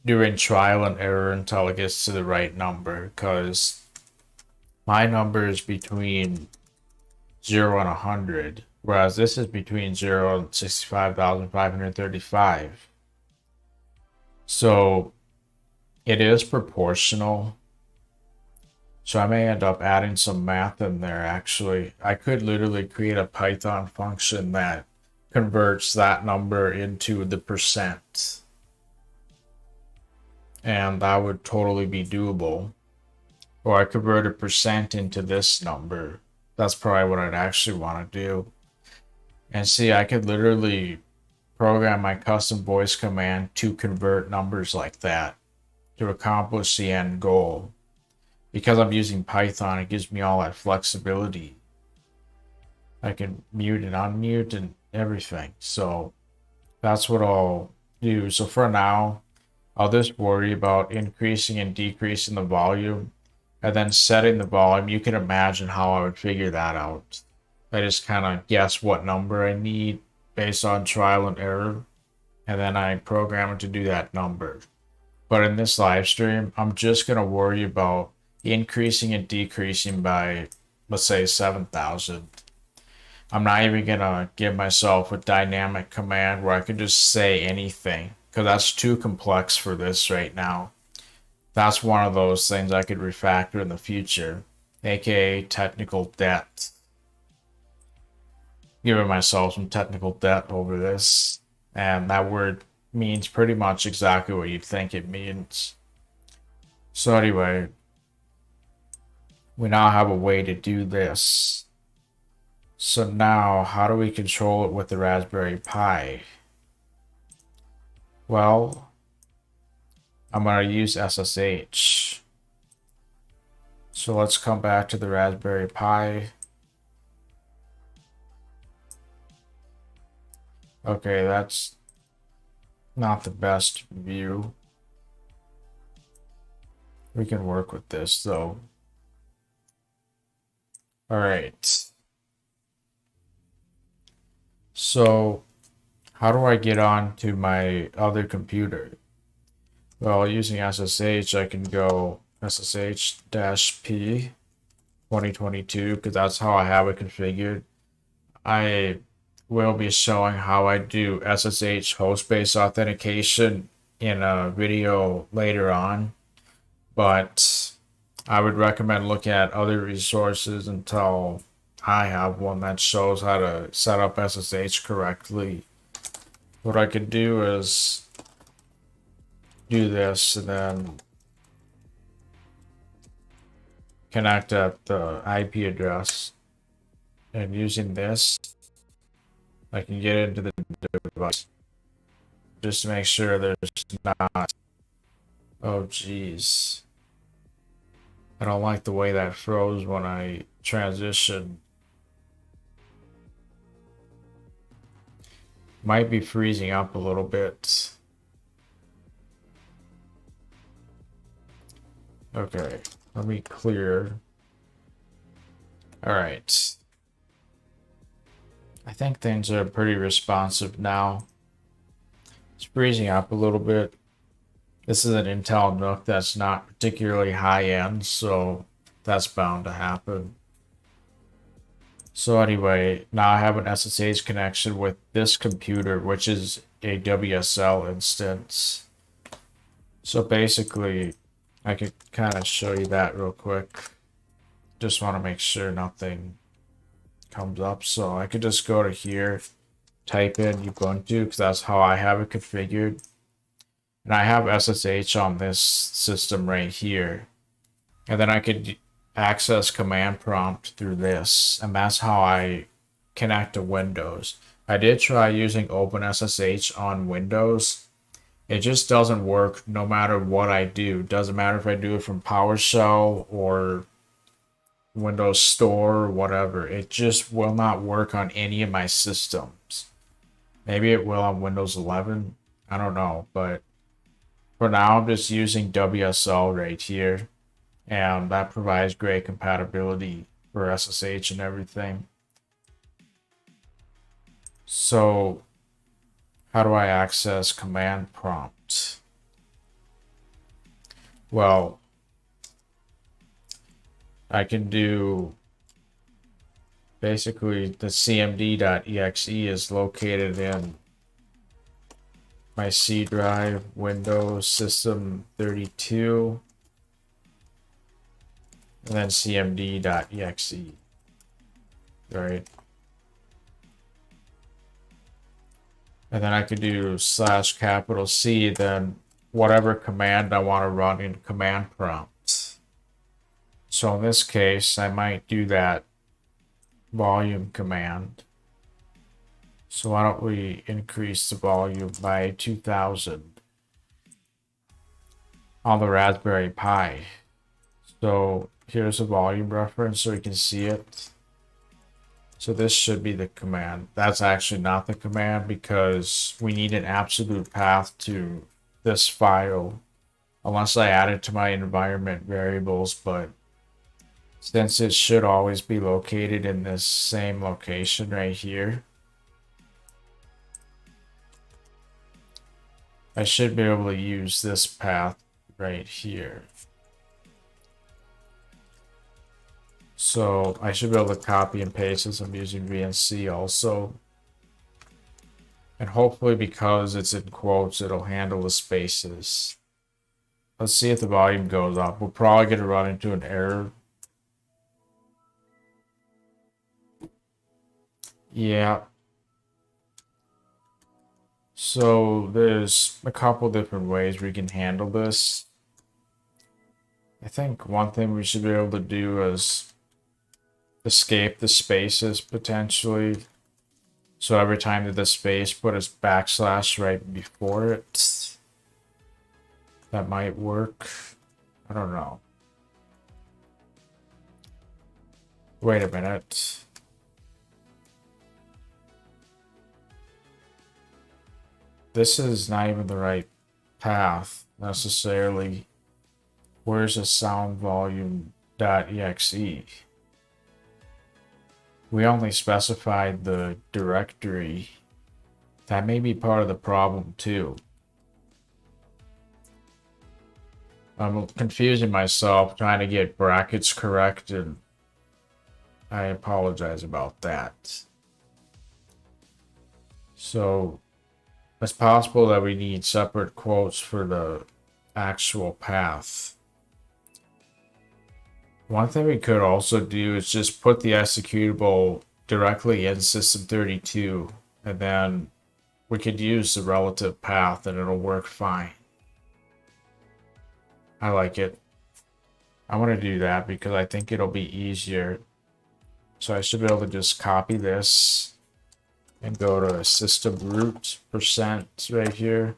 doing trial and error until it gets to the right number, because my number is between 0 and 100, whereas this is between 0 and 65,535. So it is proportional. So I may end up adding some math in there actually. I could literally create a Python function that converts that number into the percent. And that would totally be doable. Or I convert a percent into this number. That's probably what I'd actually want to do. And see, I could literally program my custom voice command to convert numbers like that to accomplish the end goal. Because I'm using Python, it gives me all that flexibility. I can mute and unmute and everything. So that's what I'll do. So for now, I'll just worry about increasing and decreasing the volume and then setting the volume. You can imagine how I would figure that out. I just kind of guess what number I need based on trial and error, and then I program it to do that number. But in this live stream, I'm just going to worry about increasing and decreasing by, let's say, 7,000. I'm not even gonna give myself a dynamic command where I can just say anything, because that's too complex for this right now. That's one of those things I could refactor in the future, aka technical debt. Giving myself some technical debt over this, and that word means pretty much exactly what you think it means. So anyway, we now have a way to do this. So now, how do we control it with the Raspberry Pi? Well, I'm going to use SSH. So let's come back to the Raspberry Pi. Okay, that's not the best view. We can work with this though. All right. So how do I get on to my other computer? Well, using SSH, I can go SSH-P 2022 because that's how I have it configured. I will be showing how I do SSH host-based authentication in a video later on, but I would recommend looking at other resources until I have one that shows how to set up SSH correctly. What I could do is do this and then connect at the IP address, and using this I can get into the device just to make sure there's not. Oh geez, I don't like the way that froze when I transition. Might be freezing up a little bit. Okay, let me clear. All right. I think things are pretty responsive now. It's freezing up a little bit. This is an Intel NUC that's not particularly high end, so that's bound to happen. So anyway, now I have an SSH connection with this computer, which is a WSL instance. So basically, I could kind of show you that real quick. Just want to make sure nothing comes up. So I could just go to here, type in Ubuntu, because that's how I have it configured. And I have SSH on this system right here. And then I could access command prompt through this. And that's how I connect to Windows. I did try using OpenSSH on Windows. It just doesn't work no matter what I do. Doesn't matter if I do it from PowerShell or Windows Store or whatever. It just will not work on any of my systems. Maybe it will on Windows 11. I don't know, but for now I'm just using WSL right here, and that provides great compatibility for SSH and everything. So how do I access command prompt? Well, I can do basically the cmd.exe is located in my C drive, Windows System 32, and then cmd.exe, right? And then I could do /C, then whatever command I want to run in command prompt. So in this case, I might do that volume command. So why don't we increase the volume by 2000 on the Raspberry Pi. So here's a volume reference so you can see it. So this should be the command. That's actually not the command because we need an absolute path to this file unless I add it to my environment variables, but since it should always be located in this same location right here, I should be able to use this path right here. So I should be able to copy and paste this. I'm using VNC also. And hopefully because it's in quotes, it'll handle the spaces. Let's see if the volume goes up. We're probably going to run into an error. Yeah. So there's a couple different ways we can handle this. I think one thing we should be able to do is escape the spaces potentially. So every time that the space, put a backslash right before it. That might work. I don't know. Wait a minute. This is not even the right path necessarily. Where's the sound volume.exe? We only specified the directory. That may be part of the problem too. I'm confusing myself trying to get brackets corrected. I apologize about that. So it's possible that we need separate quotes for the actual path. One thing we could also do is just put the executable directly in System32, and then we could use the relative path and it'll work fine. I like it. I want to do that because I think it'll be easier. So I should be able to just copy this and go to system root % right here.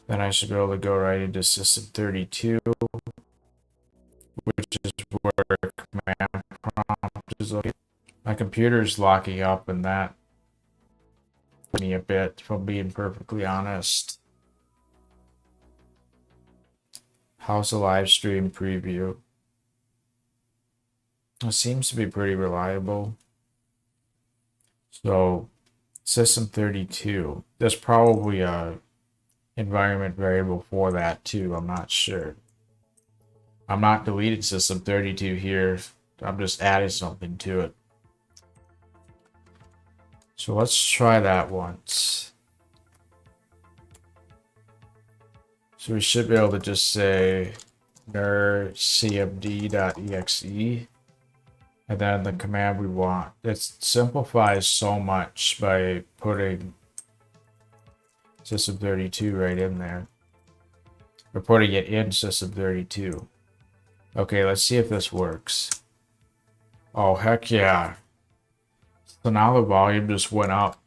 Then I should be able to go right into System32, which is where command prompt is located. My computer's locking up and that me a bit, if I'm being perfectly honest. How's the live stream preview? It seems to be pretty reliable. So System32, there's probably a environment variable for that too. I'm not sure. I'm not deleting System32 here. I'm just adding something to it. So let's try that once. So we should be able to just say ner cmd.exe, and then the command we want. It simplifies so much by putting System32 right in there. We're putting it in System32. Okay, let's see if this works. Oh, heck yeah. So now the volume just went up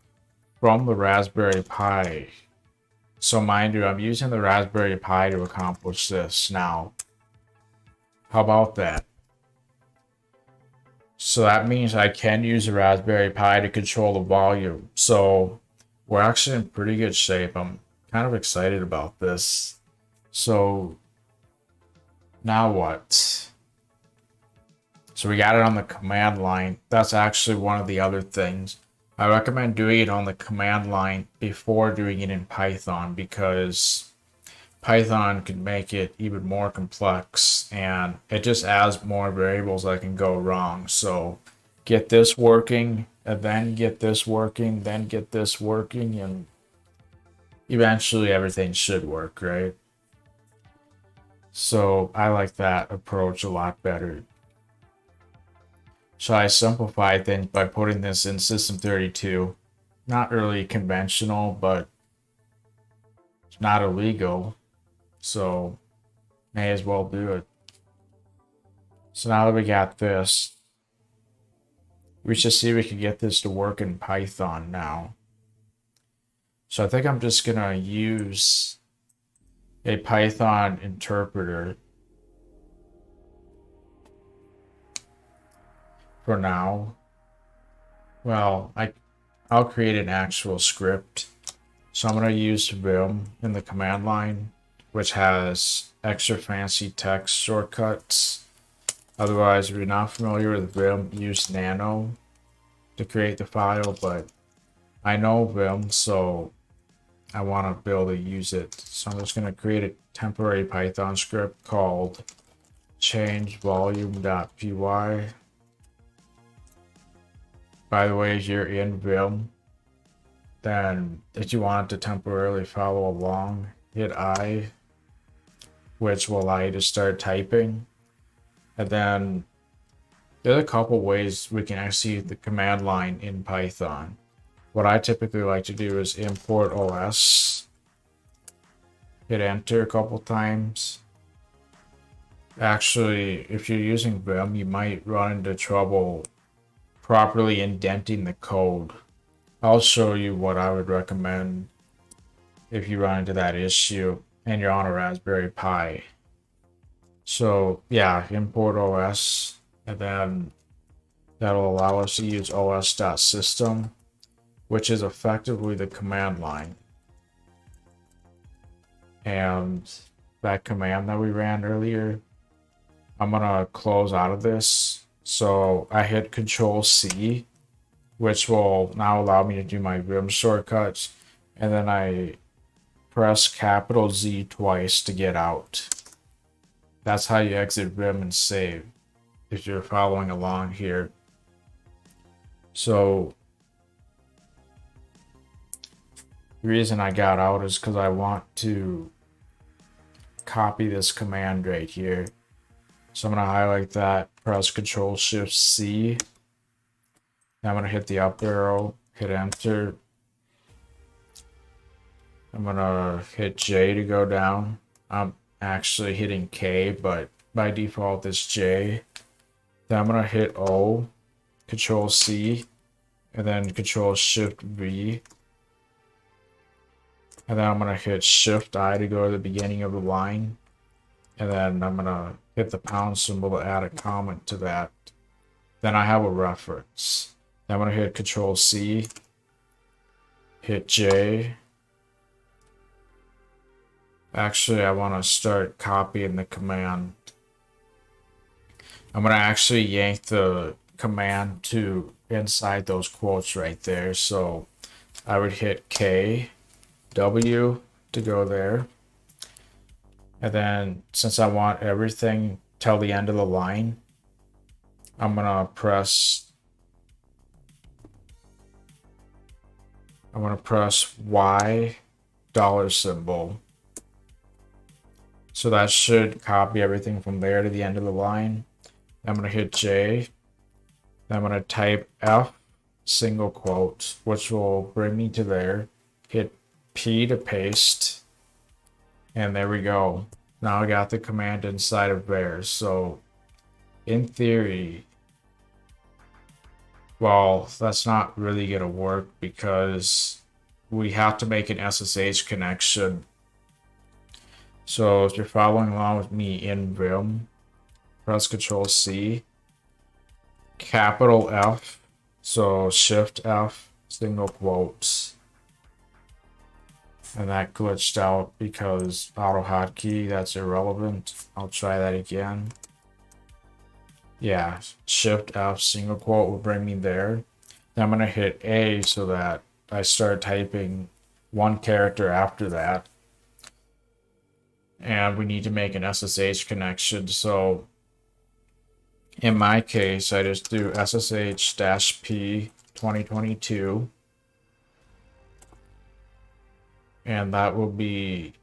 from the Raspberry Pi. So mind you, I'm using the Raspberry Pi to accomplish this now. How about that? So that means I can use the Raspberry Pi to control the volume. So we're actually in pretty good shape. I'm kind of excited about this. So now what? So we got it on the command line. That's actually one of the other things. I recommend doing it on the command line before doing it in Python because Python can make it even more complex and it just adds more variables that can go wrong. So get this working and then get this working, then get this working, and eventually everything should work, right? So I like that approach a lot better. So I simplified things by putting this in System32. Not really conventional, but it's not illegal. So may as well do it. So now that we got this, we should see if we can get this to work in Python now. So I think I'm just gonna use a Python interpreter for now. Well, I'll create an actual script. So I'm going to use Vim in the command line, which has extra fancy text shortcuts. Otherwise, if you're not familiar with Vim, use Nano to create the file, but I know Vim, so I want to be able to use it. So I'm just going to create a temporary Python script called change volume.py. By the way, if you're in Vim, then if you want to temporarily follow along, hit I, which will allow you to start typing. And then there's a couple ways we can execute the command line in Python. What I typically like to do is import OS, hit enter a couple times. Actually, if you're using Vim, you might run into trouble properly indenting the code. I'll show you what I would recommend if you run into that issue and you're on a Raspberry Pi. So yeah, import OS, and then that'll allow us to use os.system, which is effectively the command line. And that command that we ran earlier, I'm gonna close out of this. So I hit Control C, which will now allow me to do my Vim shortcuts. And then I press capital Z twice to get out. That's how you exit Vim and save, if you're following along here. So the reason I got out is because I want to copy this command right here. So I'm going to highlight that, press Control Shift C. Now I'm going to hit the up arrow, hit enter. I'm going to hit J to go down. I'm actually hitting K, but by default it's J. Then I'm going to hit O, Control C, and then Control Shift V. And then I'm going to hit Shift I to go to the beginning of the line. And then I'm going to hit the pound symbol to add a comment to that. Then I have a reference. Then I'm going to hit Control C, hit J. Actually, I want to start copying the command. I'm going to actually yank the command to inside those quotes right there. So I would hit K, W to go there. And then since I want everything till the end of the line, I'm going to press Y $symbol. So that should copy everything from there to the end of the line. I'm going to hit J. Then I'm going to type F single quotes, which will bring me to there. Hit P to paste. And there we go. Now I got the command inside of there. So in theory, well, that's not really going to work because we have to make an SSH connection. So if you're following along with me in Vim, press Control C, capital F, so Shift F, single quotes. And that glitched out because auto hotkey, that's irrelevant. I'll try that again. Yeah, Shift F, single quote will bring me there. Then I'm going to hit A so that I start typing one character after that. And we need to make an SSH connection. So in my case, I just do SSH-P 2022. And that will be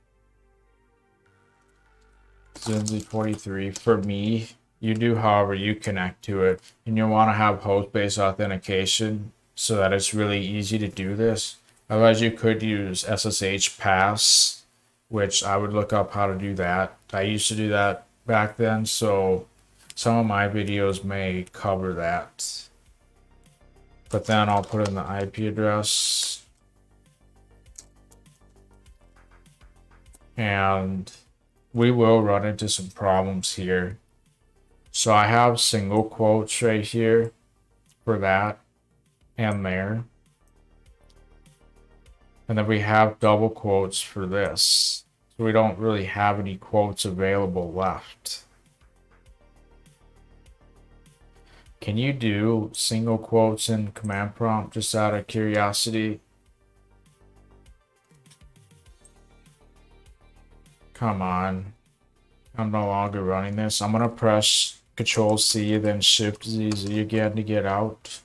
Zinzi43 for me. You do however you connect to it. And you'll want to have host-based authentication so that it's really easy to do this. Otherwise, you could use SSH pass, which I would look up how to do that. I used to do that back then, so some of my videos may cover that. But then I'll put in the IP address. And we will run into some problems here. So I have single quotes right here for that and there. And then we have double quotes for this. So we don't really have any quotes available left. Can you do single quotes in command prompt just out of curiosity? Come on. I'm no longer running this. I'm gonna press Control C, then Shift Z again to get out.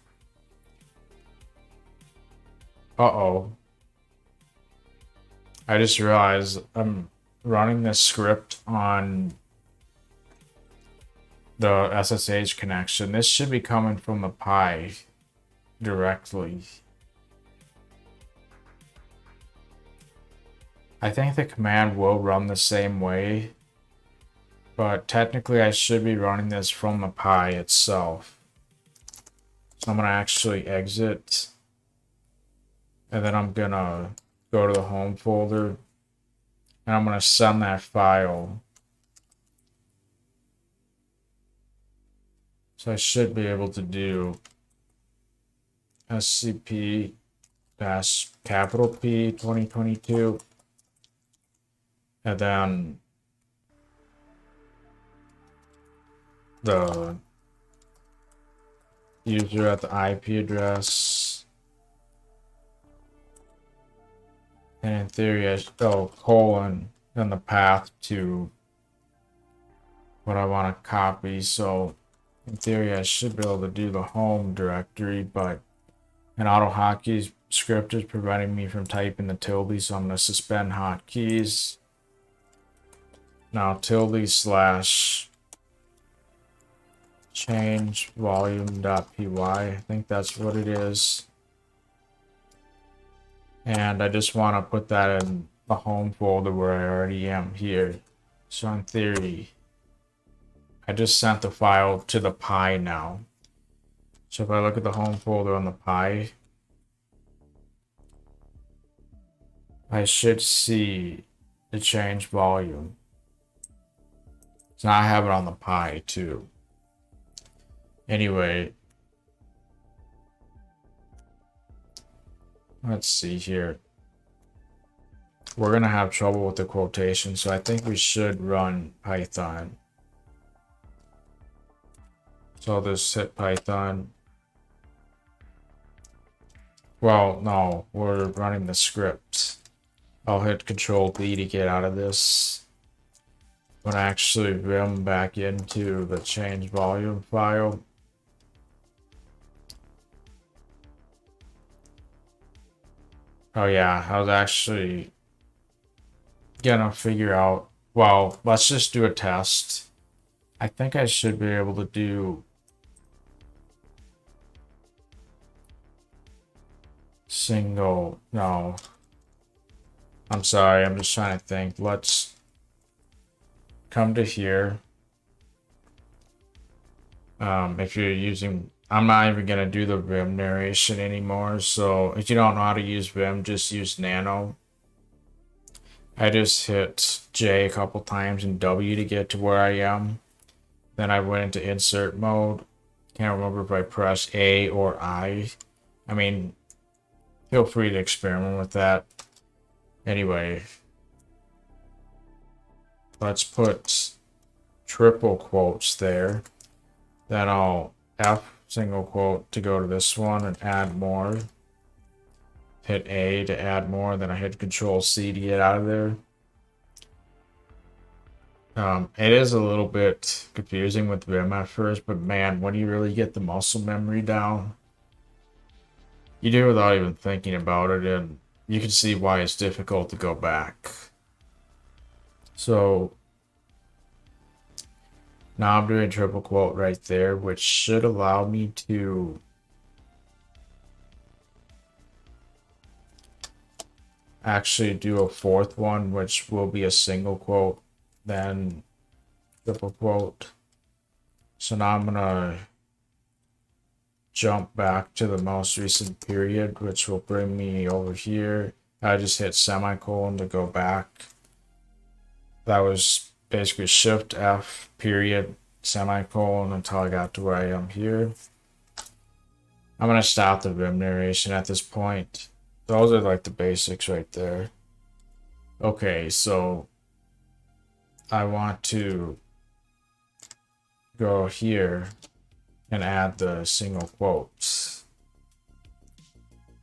Uh-oh. I just realized I'm running this script on the SSH connection. This should be coming from the Pi directly. I think the command will run the same way, but technically I should be running this from the Pi itself. So I'm gonna actually exit, and then I'm gonna go to the home folder, and I'm gonna send that file. So I should be able to do SCP-P 2022, and then the user at the IP address, and in theory I should go colon and the path to what I want to copy. So in theory I should be able to do the home directory, but an auto hotkey script is preventing me from typing the tilde, so I'm going to suspend hotkeys. Now tilde slash change volume.py, I think that's what it is. And I just want to put that in the home folder where I already am here. So in theory, I just sent the file to the Pi now. So if I look at the home folder on the Pi, I should see the change volume. So now I have it on the Pi too. Anyway, let's see here. We're gonna have trouble with the quotation, so I think we should run Python. So I'll just hit Python. Well, no, we're running the script. I'll hit Control D to get out of this. When I actually vim back into the change volume file, oh yeah, I was actually gonna figure out, well, let's just do a test. I think I should be able to do single, no. I'm sorry, I'm just trying to think. Let's come to here. If you're using, I'm not even gonna do the Vim narration anymore. So if you don't know how to use Vim, just use Nano. I just hit J a couple times and W to get to where I am. Then I went into insert mode. Can't remember if I pressed A or I. I mean, feel free to experiment with that. Anyway, let's put triple quotes there. Then I'll F single quote to go to this one and add more. Hit A to add more, then I hit Control C to get out of there. It is a little bit confusing with Vim at first, but man, when you really get the muscle memory down, you do it without even thinking about it, and you can see why it's difficult to go back. So now I'm doing triple quote right there, which should allow me to actually do a fourth one, which will be a single quote, then triple quote. So now I'm gonna jump back to the most recent period, which will bring me over here. I just hit semicolon to go back. That was basically Shift F period semicolon until I got to where I am here. I'm gonna stop the Vim narration at this point. Those are like the basics right there. Okay, so I want to go here and add the single quotes.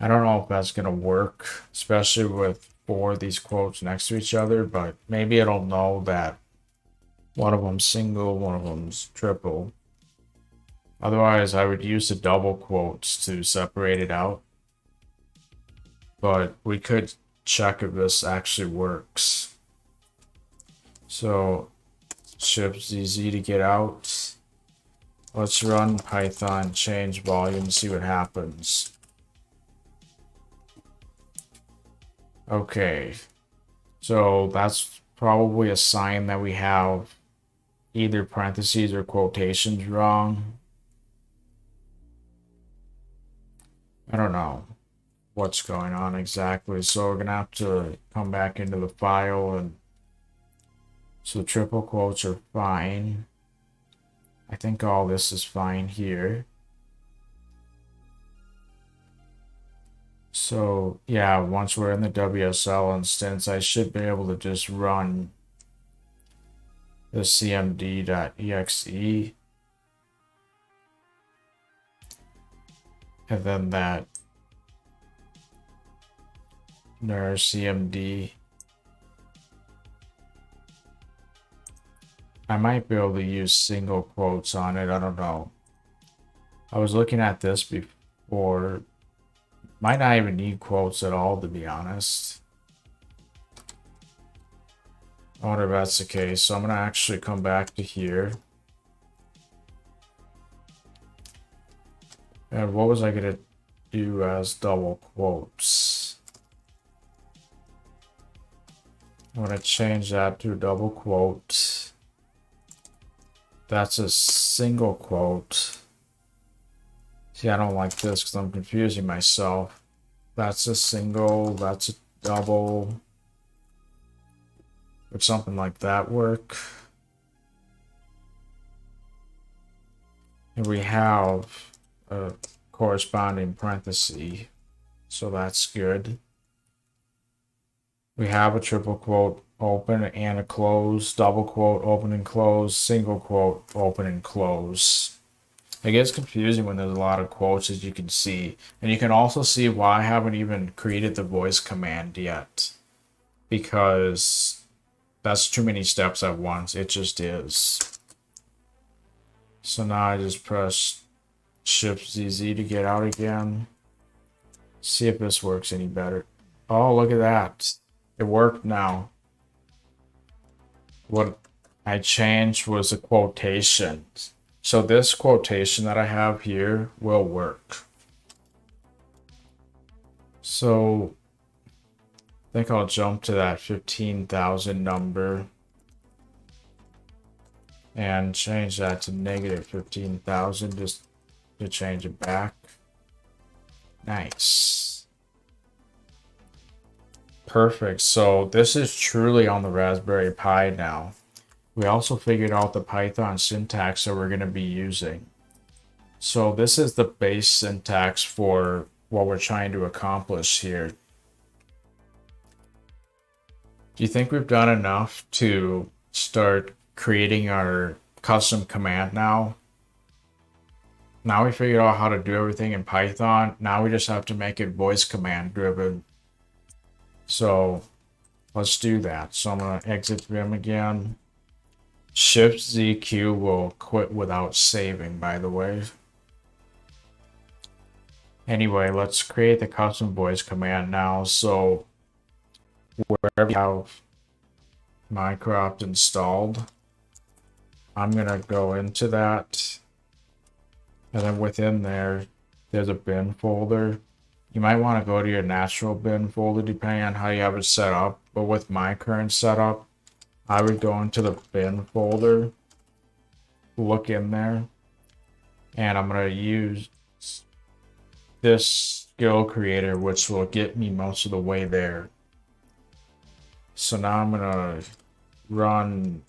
I don't know if that's gonna work, especially with 4 of these quotes next to each other, but maybe it'll know that One of them single, one of them's triple. Otherwise, I would use the double quotes to separate it out. But we could check if this actually works. So, Shift ZZ to get out. Let's run Python, change volume, see what happens. Okay, so that's probably a sign that we have either parentheses or quotations wrong. I don't know what's going on exactly, so we're gonna have to come back into the file, and so the triple quotes are fine. I think all this is fine here. So yeah, once we're in the WSL instance, I should be able to just run the cmd.exe, and then that nar cmd. I might be able to use single quotes on it, I don't know. I was looking at this before. Might not even need quotes at all, to be honest. I wonder if that's the case. So I'm gonna actually come back to here. And what was I gonna do as double quotes? I'm gonna change that to a double quote. That's a single quote. See, I don't like this because I'm confusing myself. That's a single, that's a double. Would something like that work? And we have a corresponding parenthesis, so that's good. We have a triple quote open and a close, double quote open and close, single quote open and close. It gets confusing when there's a lot of quotes, as you can see. And you can also see why I haven't even created the voice command yet. Because that's too many steps at once. It just is. So now I just press Shift ZZ to get out again. See if this works any better. Oh, look at that. It worked now. What I changed was the quotations. So this quotation that I have here will work. So I think I'll jump to that 15,000 number and change that to negative 15,000 just to change it back. Nice. Perfect. So this is truly on the Raspberry Pi now. We also figured out the Python syntax that we're going to be using. So this is the base syntax for what we're trying to accomplish here. Do you think we've done enough to start creating our custom command now? Now we figured out how to do everything in Python. Now we just have to make it voice command driven. So let's do that. So I'm going to exit Vim again. Shift ZQ will quit without saving, by the way. Anyway, let's create the custom voice command now. So wherever you have Mycroft installed, I'm gonna go into that, and then within there, there's a bin folder. You might want to go to your natural bin folder depending on how you have it set up, but with my current setup, I would go into the bin folder, look in there, and I'm going to use this skill creator, which will get me most of the way there. So now I'm going to run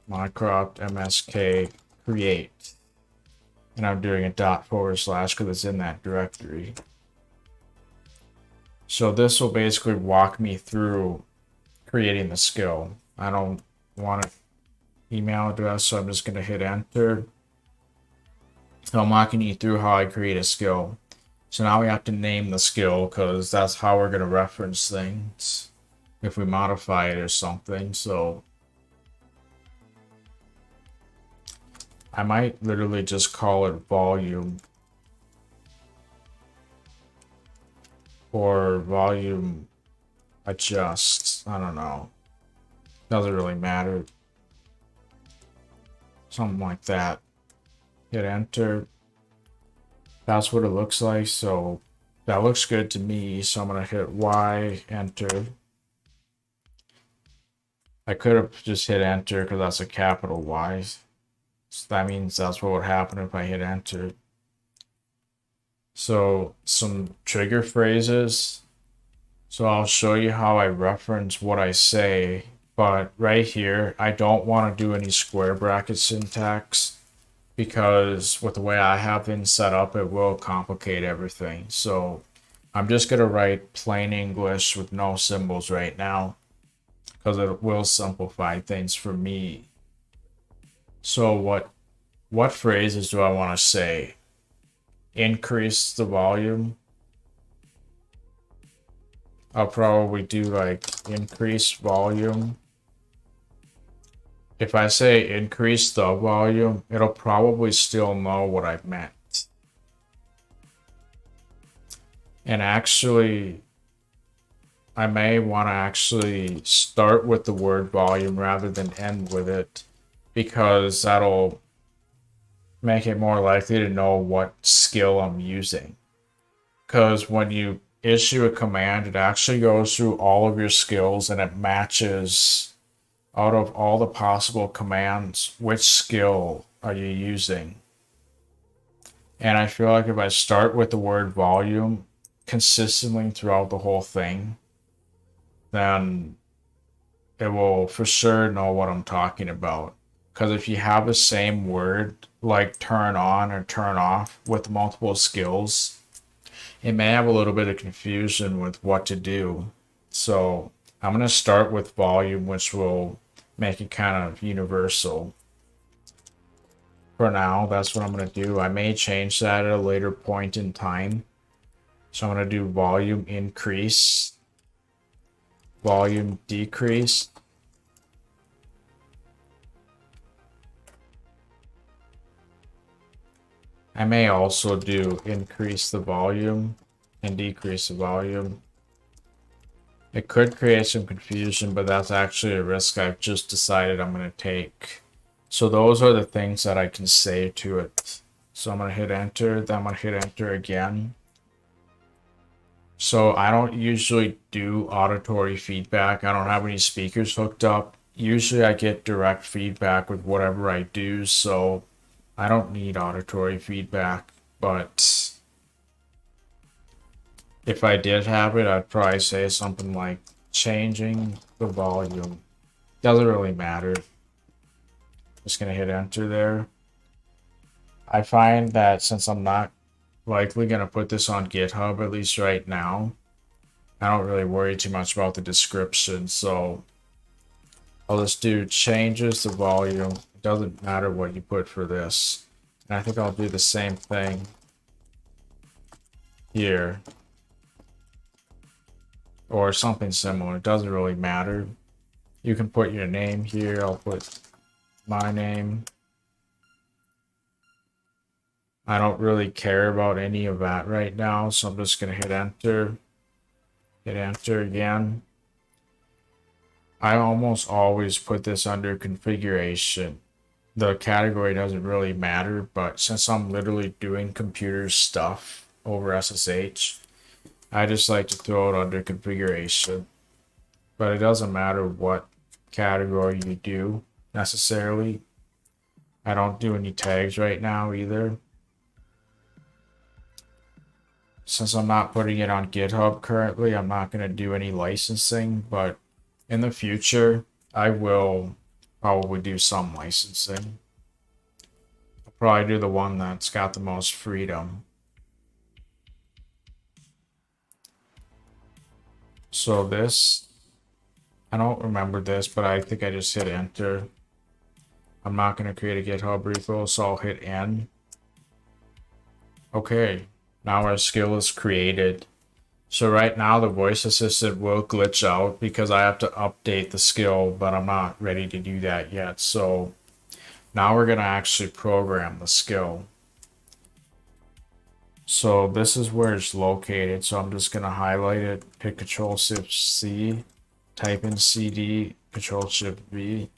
Mycroft MSK create, and I'm doing a // because it's in that directory. So this will basically walk me through creating the skill. I don't want an email address, so I'm just going to hit enter. So I'm walking you through how I create a skill. So now we have to name the skill because that's how we're going to reference things if we modify it or something. So I might literally just call it volume or volume adjust. I don't know. Doesn't really matter. Something like that. Hit enter. That's what it looks like. So that looks good to me. So I'm going to hit Y, enter. I could have just hit enter because that's a capital Y. So that means that's what would happen if I hit enter. So some trigger phrases. So I'll show you how I reference what I say, but right here, I don't want to do any square bracket syntax because with the way I have things set up, it will complicate everything. So I'm just going to write plain English with no symbols right now because it will simplify things for me. So what phrases do I want to say? Increase the volume. I'll probably do like increase volume. If I say increase the volume, it'll probably still know what I meant. And actually, I may want to actually start with the word volume rather than end with it, because that'll make it more likely to know what skill I'm using. Because when you issue a command, it actually goes through all of your skills and it matches out of all the possible commands, which skill are you using? And I feel like if I start with the word volume consistently throughout the whole thing, then it will for sure know what I'm talking about. Because if you have the same word like turn on or turn off with multiple skills, it may have a little bit of confusion with what to do. So I'm going to start with volume, which will make it kind of universal. For now, that's what I'm going to do. I may change that at a later point in time. So I'm going to do volume increase, volume decrease. I may also do increase the volume and decrease the volume. It could create some confusion, but that's actually a risk I've just decided I'm going to take. So those are the things that I can say to it. So I'm going to hit enter, then I'm going to hit enter again. So I don't usually do auditory feedback. I don't have any speakers hooked up. Usually I get direct feedback with whatever I do, so I don't need auditory feedback. But if I did have it, I'd probably say something like changing the volume. Doesn't really matter. Just gonna hit enter there. I find that since I'm not likely gonna put this on GitHub, at least right now, I don't really worry too much about the description, so I'll just do changes the volume. It doesn't matter what you put for this. And I think I'll do the same thing here. Or something similar. It doesn't really matter. You can put your name here. I'll put my name. I don't really care about any of that right now, so I'm just going to hit enter. Hit enter again. I almost always put this under configuration. The category doesn't really matter, but since I'm literally doing computer stuff over SSH, I just like to throw it under configuration. But it doesn't matter what category you do necessarily. I don't do any tags right now either. Since I'm not putting it on GitHub currently, I'm not going to do any licensing, but in the future, I will probably do some licensing. I'll probably do the one that's got the most freedom. So this, I don't remember this, but I think I just hit enter. I'm not going to create a GitHub repo, so I'll hit N. Okay, now our skill is created. So right now the voice assistant will glitch out because I have to update the skill, but I'm not ready to do that yet. So Now we're going to actually program the skill. So this is where it's located. So I'm just going to highlight it, hit Control-Shift-C, type in CD, Control-Shift-V.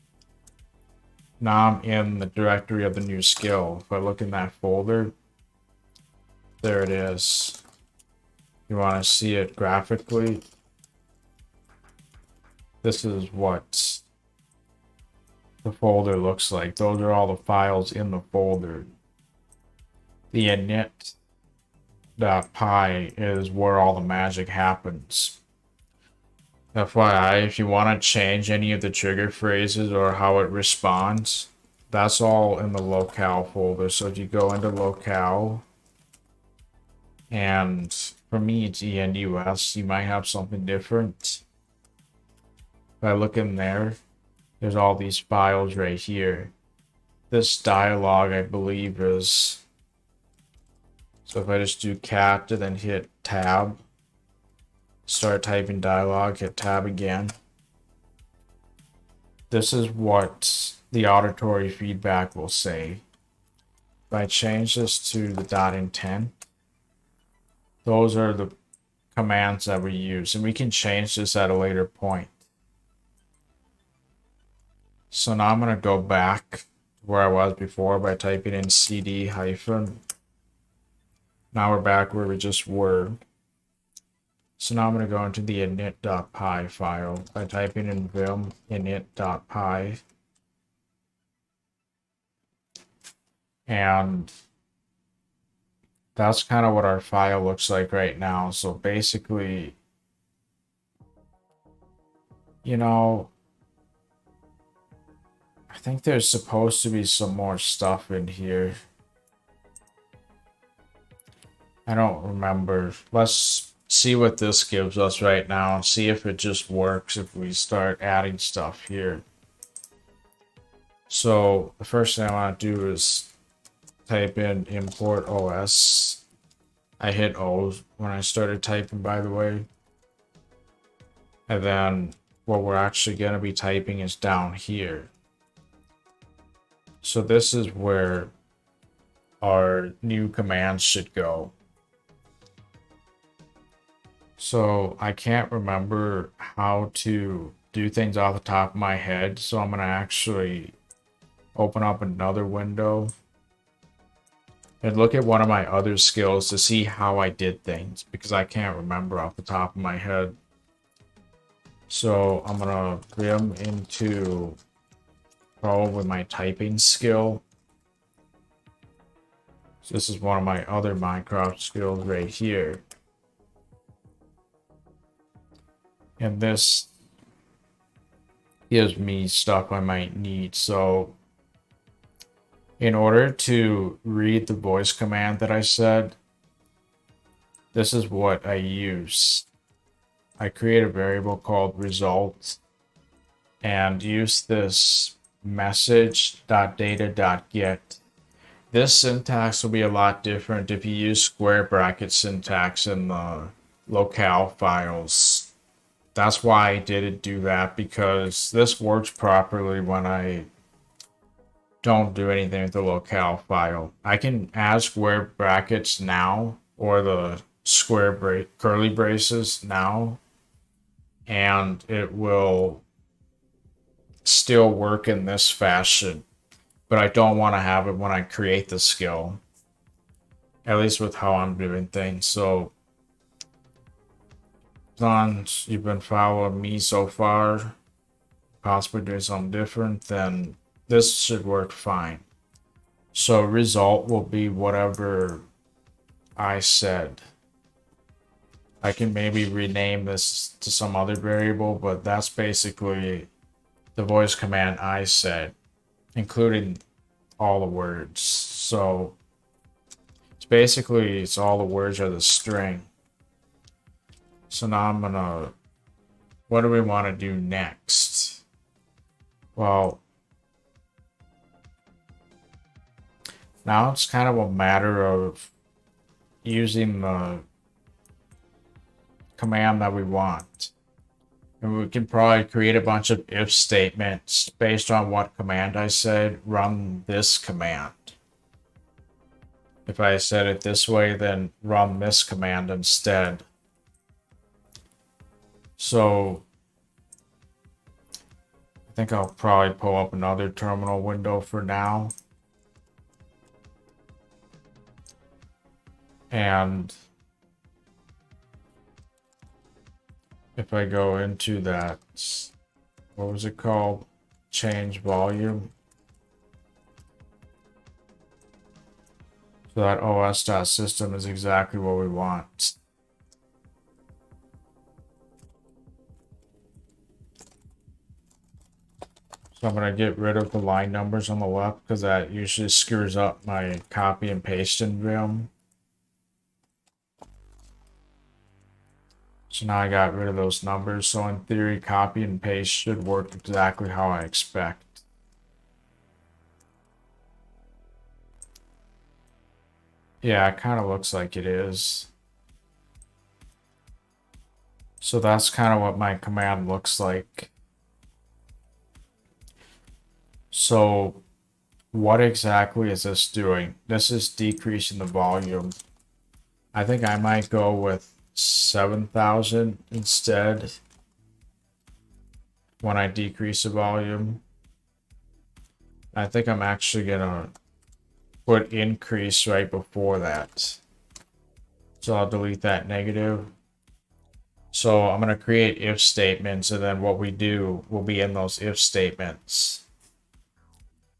Now I'm in the directory of the new skill. If I look in that folder, there it is. You want to see it graphically. This is what the folder looks like. Those are all the files in the folder. The init.py is where all the magic happens. FYI, if you want to change any of the trigger phrases or how it responds, that's all in the locale folder. So if you go into locale, and for me it's ENUS, you might have something different. If I look in there, there's all these files right here. This dialog, I believe, is... So if I just do cat and then hit tab, start typing dialog, hit tab again. This is what the auditory feedback will say. If I change this to the .intent, those are the commands that we use, and we can change this at a later point. So now I'm going to go back where I was before by typing in cd hyphen. Now we're back where we just were. So now I'm going to go into the init.py file by typing in vim init.py. And that's kind of what our file looks like right now. So basically, you know, I think there's supposed to be some more stuff in here. I don't remember. Let's see what this gives us right now and see if it just works if we start adding stuff here. So the first thing I want to do is type in import OS. I hit O when I started typing, by the way. And then what we're actually going to be typing is down here. So this is where our new commands should go. So I can't remember how to do things off the top of my head, so I'm going to actually open up another window and look at one of my other skills to see how I did things, because I can't remember off the top of my head. So I'm going to vim into probably my typing skill. So this is one of my other Mycroft skills right here. And this gives me stuff I might need. So in order to read the voice command that I said, this is what I use. I create a variable called result and use this message.data.get. This syntax will be a lot different if you use square bracket syntax in the locale files. That's why I didn't do that, because this works properly when I don't do anything with the locale file. I can add square brackets now, or the square curly braces now, and it will still work in this fashion. But I don't want to have it when I create the skill, at least with how I'm doing things. So as long as you've been following me so far, possibly doing something different, then this should work fine. So result will be whatever I said. I can maybe rename this to some other variable, but that's basically the voice command I said, including all the words. So it's basically, it's all the words are the string. So now I'm gonna, what do we want to do next? Well, now it's kind of a matter of using the command that we want. And we can probably create a bunch of if statements based on what command I said. Run this command. If I said it this way, then run this command instead. So I think I'll probably pull up another terminal window for now. And if I go into that, what was it called? Change volume. So that os.system is exactly what we want. So I'm going to get rid of the line numbers on the left because that usually screws up my copy and pasting vim. So now I got rid of those numbers. So in theory, copy and paste should work exactly how I expect. Yeah, it kind of looks like it is. So that's kind of what my command looks like. So what exactly is this doing? This is decreasing the volume. I think I might go with 7,000 instead when I decrease the volume. I think I'm actually gonna put increase right before that. So I'll delete that negative. So I'm gonna create if statements, and then what we do will be in those if statements.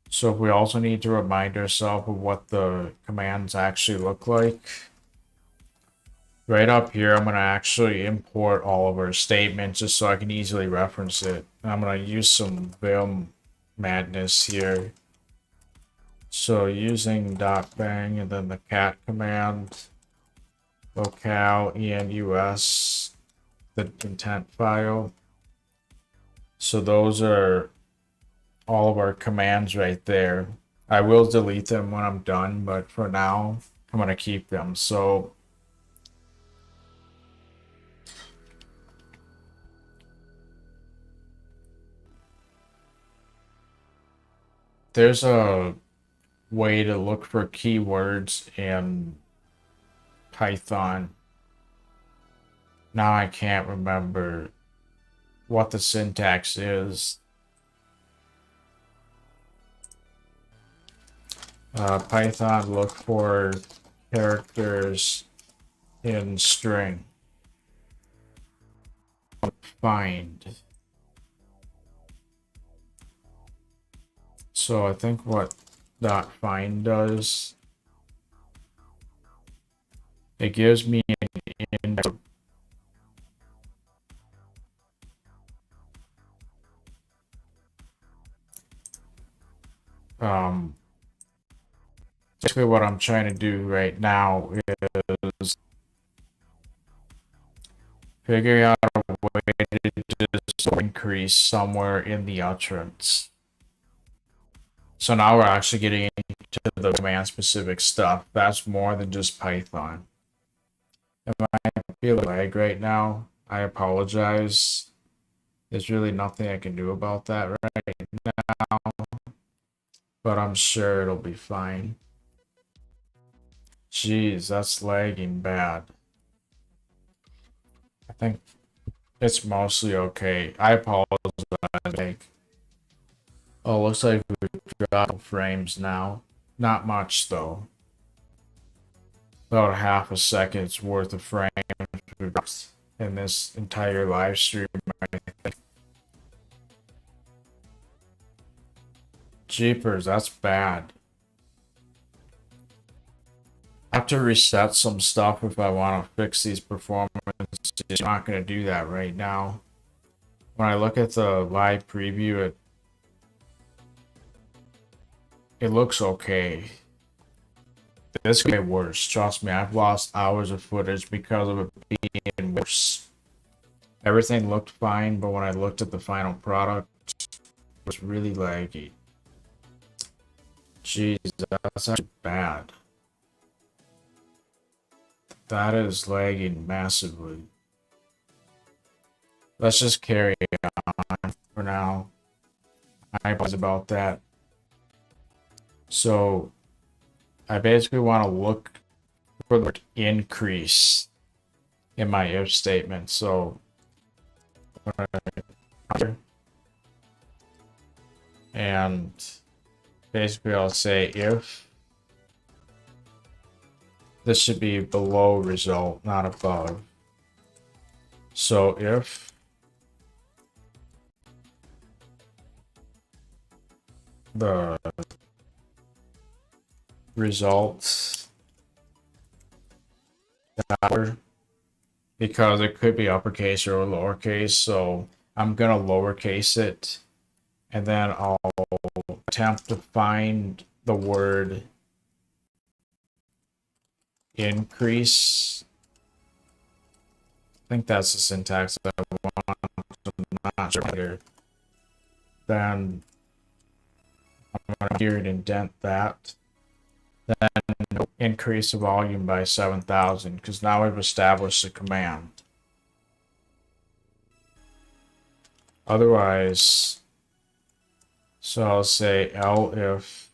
So we also need to remind ourselves of what the commands actually look like. Right up here, I'm going to actually import all of our statements just so I can easily reference it. And I'm going to use some Vim madness here. So using .bang and then the cat command, locale enus, the intent file. So those are all of our commands right there. I will delete them when I'm done, but for now, I'm going to keep them. So there's a way to look for keywords in Python. Now I can't remember what the syntax is. Python, look for characters in string. Find. So I think what .find does, it gives me an index. Basically what I'm trying to do right now is figure out a way to just increase somewhere in the utterance. So now we're actually getting into the command specific stuff. That's more than just Python. If I feel lag right now, I apologize. There's really nothing I can do about that right now, but I'm sure it'll be fine. Jeez, that's lagging bad. I think it's mostly okay. I apologize. Oh, looks like we dropped frames now. Not much though. About half a second's worth of frames we dropped in this entire live stream, I think. Jeepers, that's bad. I have to reset some stuff if I want to fix these performances. I'm not going to do that right now. When I look at the live preview, it looks okay. This could get worse. Trust me, I've lost hours of footage because of it being worse. Everything looked fine, but when I looked at the final product, it was really laggy. Jeez, that's actually bad. That is lagging massively. let's just carry on for now. I apologize about that. So I basically want to look for the word increase in my if statement. So and basically I'll say if this should be below result, not above. So if the results because it could be uppercase or lowercase, so I'm gonna lowercase it, and then I'll attempt to find the word increase. I think that's the syntax that I want. I'm not sure here. Then I'm gonna here and indent that. Then increase the volume by 7,000 because now we've established the command. Otherwise, so I'll say elif,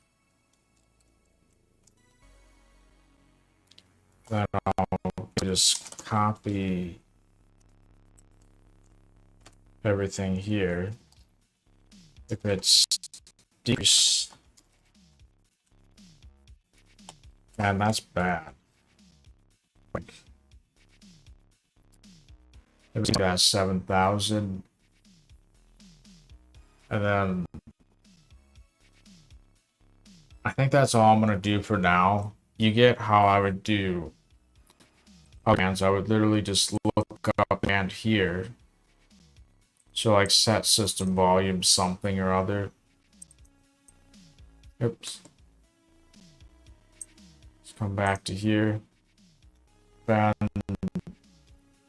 then I'll just copy everything here. If it's decrease, and that's bad. If we got 7,000, and then I think that's all I'm gonna do for now. You get how I would do commands. I would literally just look up and here. So like set system volume something or other. Oops. Let's come back to here. Then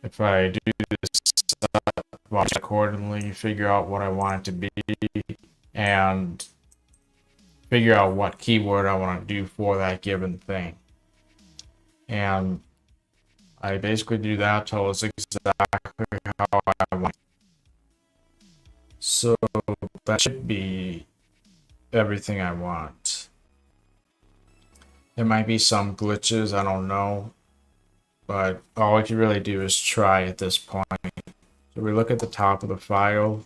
if I do this set volume accordingly, figure out what I want it to be and figure out what keyword I want to do for that given thing. And I basically do that till it's exactly how I want. So that should be everything I want. There might be some glitches, I don't know, but all I can really do is try at this point. So we look at the top of the file,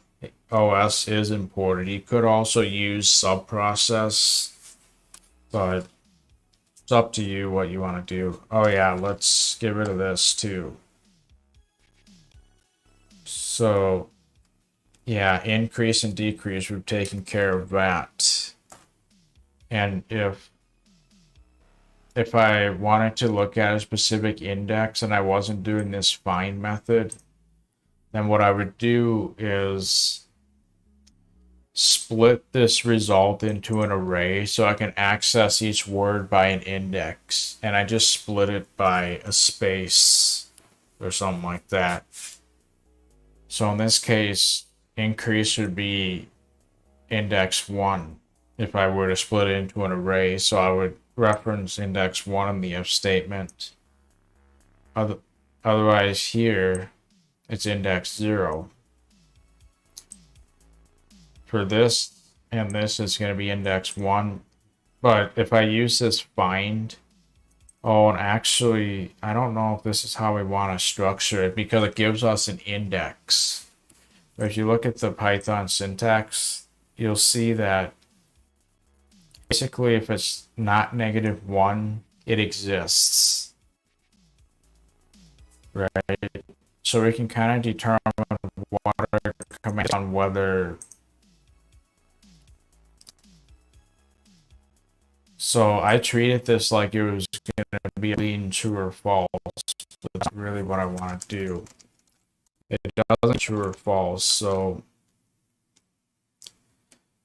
OS is imported. You could also use subprocess, but it's up to you what you want to do. Oh yeah, let's get rid of this too. So yeah, increase and decrease, we've taken care of that. And if I wanted to look at a specific index and I wasn't doing this find method, then what I would do is split this result into an array so I can access each word by an index. And I just split it by a space or something like that. So in this case, increase would be index 1 if I were to split it into an array. So I would reference index 1 in the if statement. Otherwise here, it's index 0. For this and this is going to be index 1. But if I use this find, oh, and actually, I don't know if this is how we want to structure it because it gives us an index. But if you look at the Python syntax, you'll see that basically if it's not -1, it exists. Right? So we can kind of determine what our command on whether. So I treated this like it was going to be lean true or false, but that's really what I want to do. It doesn't true or false, so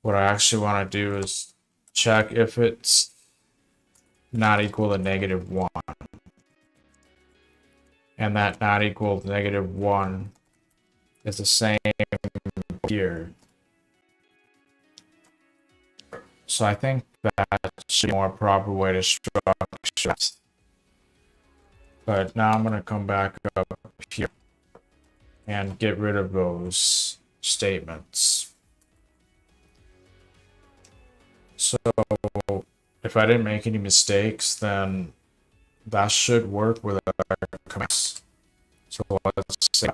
what I actually want to do is check if it's not equal to -1. And that not equal to -1 is the same here. So I think that should be a more proper way to structure it. But now I'm going to come back up here. and get rid of those statements. So if I didn't make any mistakes, then that should work with our commands. So let's see.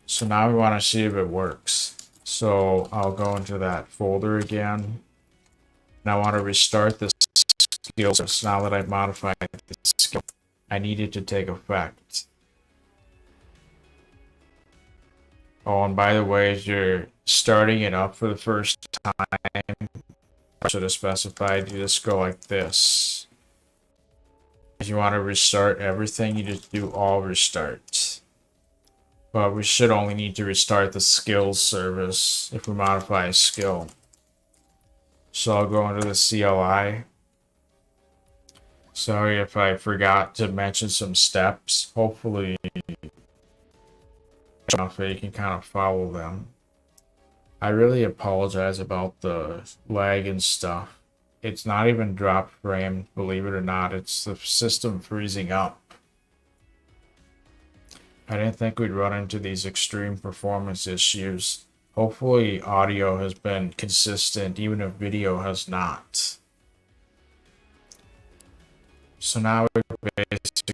So now we want to see if it works. So I'll go into that folder again. And I want to restart the skills. Now that I've modified the skill, I need it to take effect. Oh, and by the way, as you're starting it up for the first time, I should have specified you just go like this. If you want to restart everything, you just do all restarts. But we should only need to restart the skills service if we modify a skill. So I'll go into the CLI. Sorry if I forgot to mention some steps. Hopefully you can kind of follow them. I really apologize about the lag and stuff. It's not even drop frame, believe it or not. It's the system freezing up. I didn't think we'd run into these extreme performance issues. Hopefully audio has been consistent, even if video has not. So now we basically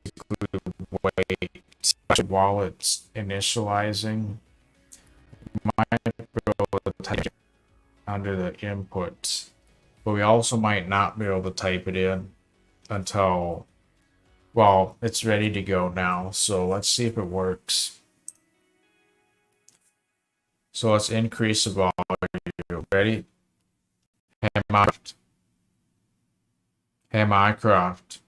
wait while it's initializing. Might be able to type it under the input, but we also might not be able to type it in until, well, it's ready to go now. So let's see if it works. So let's increase the volume. Ready? Hey Mycroft. Hey Mycroft.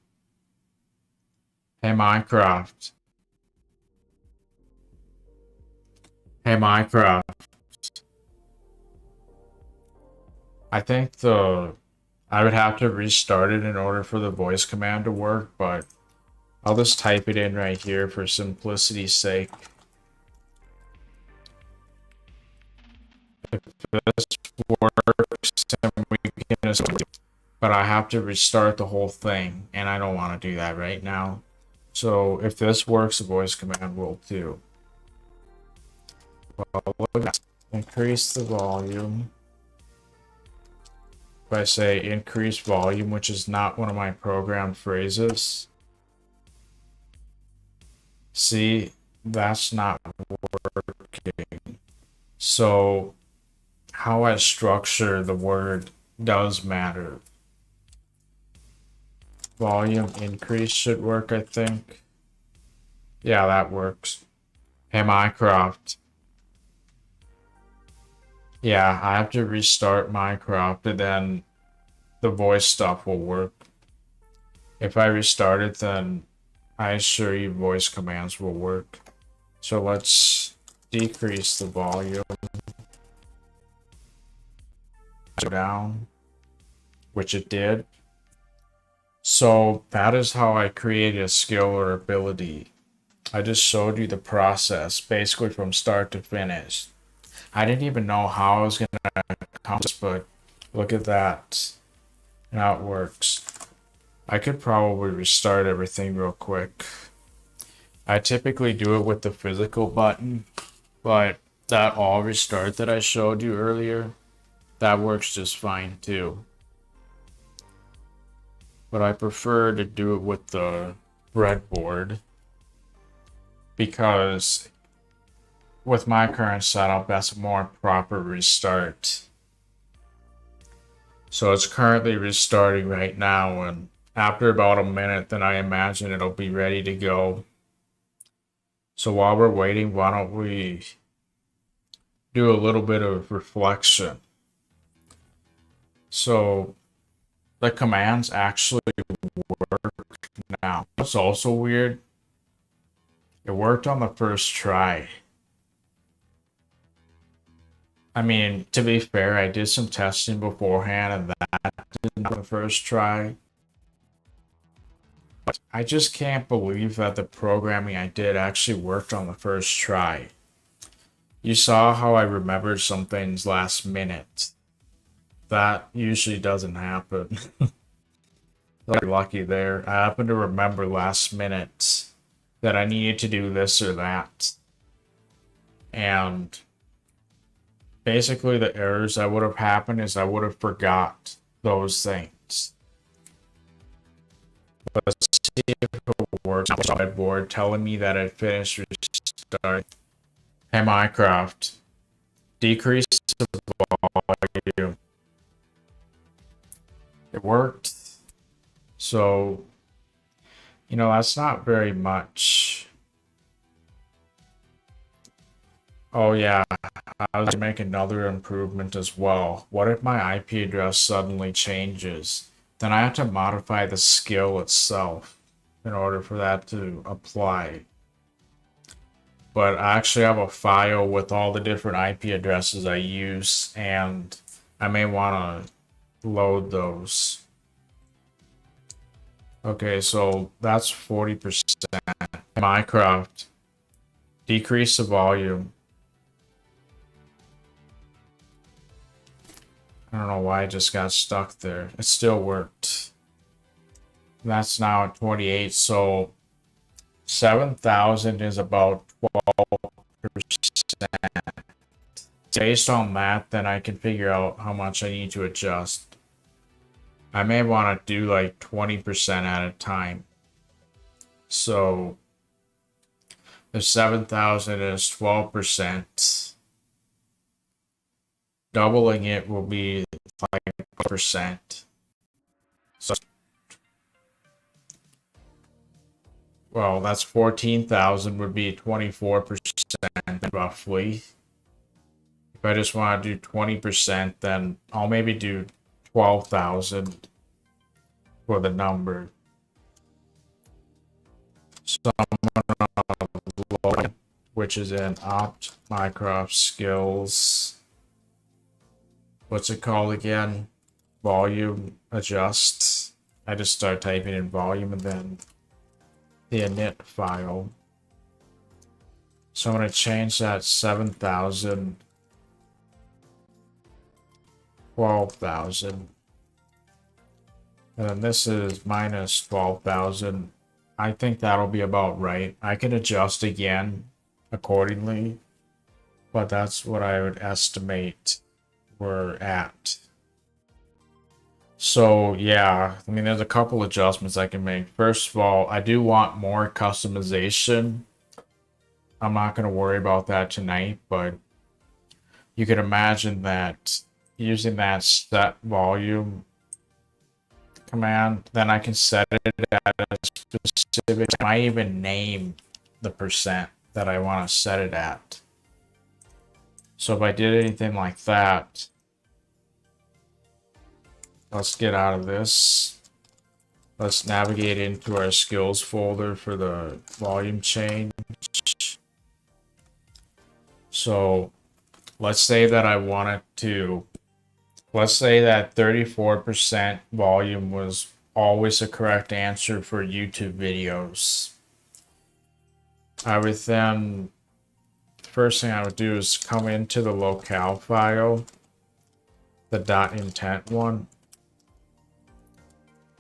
Hey Mycroft. Hey Mycroft. I think I would have to restart it in order for the voice command to work, but I'll just type it in right here for simplicity's sake. If this works, then we can just, but I have to restart the whole thing, and I don't want to do that right now. So if this works, the voice command will too. Well, look at that. Increase the volume. If I say increase volume, which is not one of my programmed phrases, see, that's not working. So how I structure the word does matter. Volume increase should work, I think. Yeah, that works. Hey Mycroft. Yeah, I have to restart Mycroft and then the voice stuff will work. If I restart it, then I assure you voice commands will work. So let's decrease the volume. Go down, which it did. So that is how I create a skill or ability. I just showed you the process, basically from start to finish. I didn't even know how I was going to accomplish, but look at that. Now it works. I could probably restart everything real quick. I typically do it with the physical button, but that all restart that I showed you earlier, that works just fine too. But I prefer to do it with the breadboard because with my current setup, that's a more proper restart. So it's currently restarting right now, and after about a minute, then I imagine it'll be ready to go. So while we're waiting, why don't we do a little bit of reflection? So the commands actually work now. It's also weird. It worked on the first try. I mean, to be fair, I did some testing beforehand and that didn't on the first try. But I just can't believe that the programming I did actually worked on the first try. You saw how I remembered some things last minute. That usually doesn't happen. Very lucky there. I happened to remember last minute that I needed to do this or that. And basically the errors that would have happened is I would have forgot those things. Let's see if it works. Whiteboard telling me that it finished restart. Hey Mycroft, decrease the volume. It worked. So, that's not very much. Oh yeah, I was gonna make another improvement as well. What if my IP address suddenly changes? Then I have to modify the skill itself in order for that to apply. But I actually have a file with all the different IP addresses I use, and I may want to load those. Okay, so that's 40%. Mycroft, decrease the volume. I don't know why I just got stuck there. It still worked. That's now at 28, so 7,000 is about 12%. Based on that, then I can figure out how much I need to adjust. I may want to do like 20% at a time. So if 7,000 is 12%, doubling it will be 5%. So, well, that's 14,000 would be 24% roughly. If I just want to do 20%, then I'll maybe do 12,000 for the number. So I'm gonna load, which is in opt Mycroft skills. What's it called again? Volume adjust. I just start typing in volume and then the init file. So I'm going to change that 7,000, 12,000. And then this is minus 12,000. I think that'll be about right. I can adjust again accordingly, but that's what I would estimate we're at. So yeah, I mean, there's a couple adjustments I can make. First of all, I do want more customization. I'm not going to worry about that tonight, but you can imagine that using that set volume command, then I can set it at a specific, I might even name the percent that I want to set it at. So if I did anything like that, let's get out of this. Let's navigate into our skills folder for the volume change. So let's say that I wanted to, let's say that 34% volume was always the correct answer for YouTube videos. I would then, the first thing I would do is come into the locale file, the .intent one,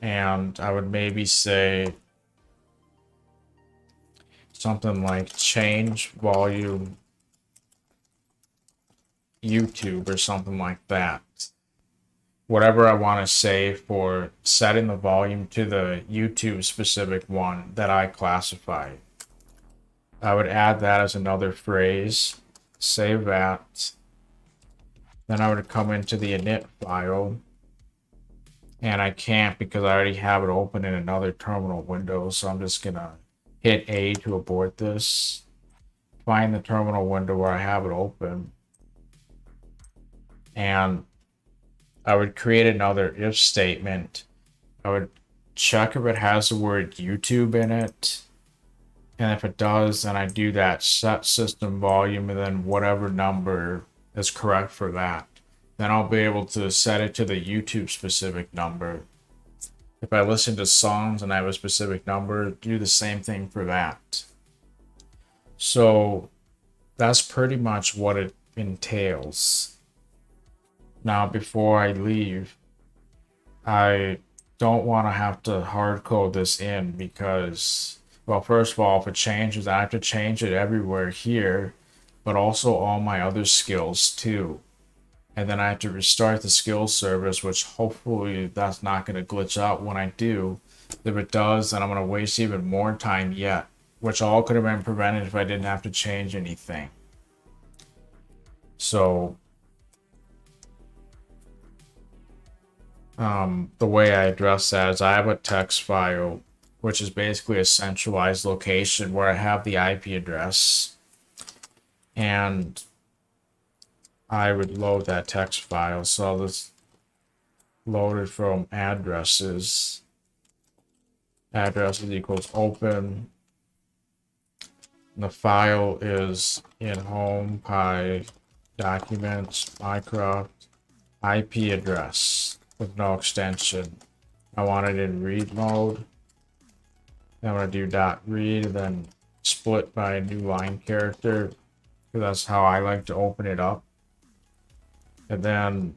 and I would maybe say something like change volume YouTube or something like that. Whatever I want to say for setting the volume to the YouTube specific one that I classify. I would add that as another phrase, save that. Then I would come into the init file, and I can't because I already have it open in another terminal window, so I'm just gonna hit A to abort this, find the terminal window where I have it open, and I would create another if statement. I would check if it has the word YouTube in it, and if it does, then I do that set system volume and then whatever number is correct for that. Then I'll be able to set it to the YouTube specific number. If I listen to songs and I have a specific number, do the same thing for that. So that's pretty much what it entails. Now, before I leave, I don't want to have to hard code this in because, well, first of all, if it changes, I have to change it everywhere here. but also all my other skills too. And then I have to restart the skills service, which hopefully that's not going to glitch out when I do. If it does, then I'm going to waste even more time yet, which all could have been prevented if I didn't have to change anything. So the way I address that is I have a text file, which is basically a centralized location where I have the IP address, and I would load that text file. So I'll just load it from addresses. Addresses equals open. And the file is in home pi documents Mycroft IP address with no extension. I want it in read mode. I'm going to do .read and then split by a new line character, because that's how I like to open it up. And then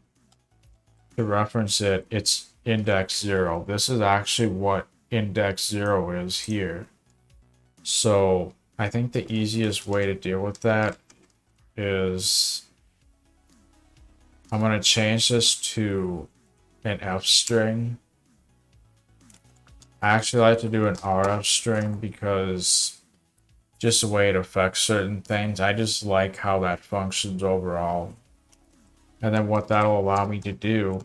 to reference it, it's index 0. This is actually what index 0 is here. So I think the easiest way to deal with that is I'm going to change this to an F string. I actually like to do an RF string because just the way it affects certain things. I just like how that functions overall. And then what that'll allow me to do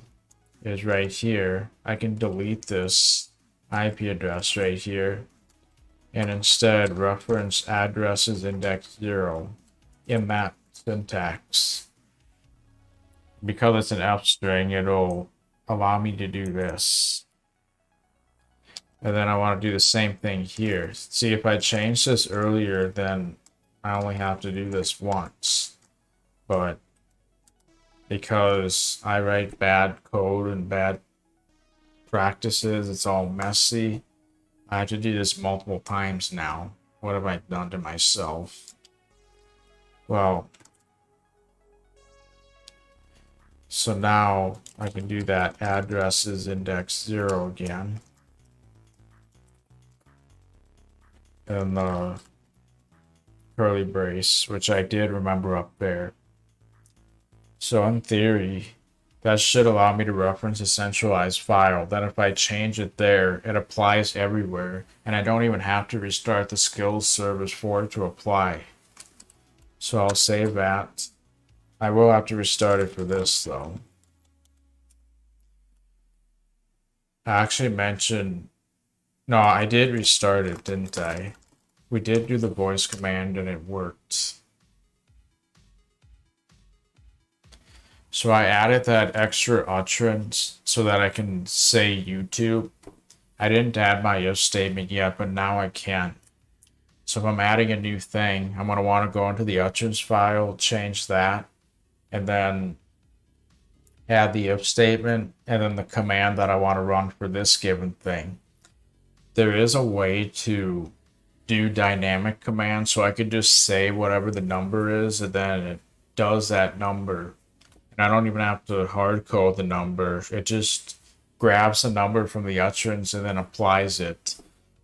is right here, I can delete this IP address right here and instead reference addresses index 0 in that syntax. Because it's an F string, it'll allow me to do this. And then I want to do the same thing here. See, if I change this earlier, then I only have to do this once. But because I write bad code and bad practices, it's all messy. I have to do this multiple times now. What have I done to myself? Well, so now I can do that addresses index 0 again. And the curly brace, which I did remember up there. So in theory, that should allow me to reference a centralized file. Then if I change it there, it applies everywhere, and I don't even have to restart the skills service for it to apply. So I'll save that. I will have to restart it for this though. I actually mentioned, no, I did restart it, didn't I? We did do the voice command and it worked. So I added that extra utterance so that I can say YouTube. I didn't add my if statement yet, but now I can. So if I'm adding a new thing, I'm going to want to go into the utterance file, change that, and then add the if statement and then the command that I want to run for this given thing. There is a way to do dynamic commands, so I could just say whatever the number is and then it does that number. And I don't even have to hard code the number. It just grabs the number from the utterance and then applies it.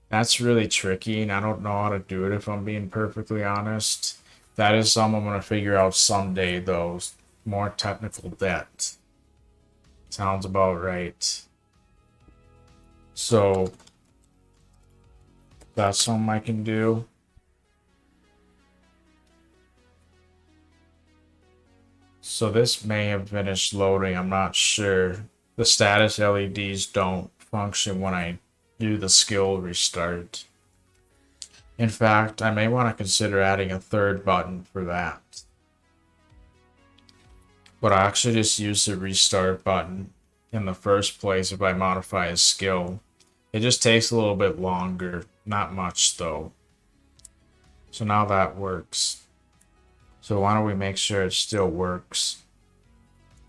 That's really tricky, and I don't know how to do it if I'm being perfectly honest. That is something I'm going to figure out someday, though. More technical debt. Sounds about right. So that's something I can do. So this may have finished loading, I'm not sure. The status LEDs don't function when I do the skill restart. In fact, I may want to consider adding a third button for that. But I actually just use the restart button in the first place if I modify a skill. It just takes a little bit longer, not much though. So now that works. So why don't we make sure it still works?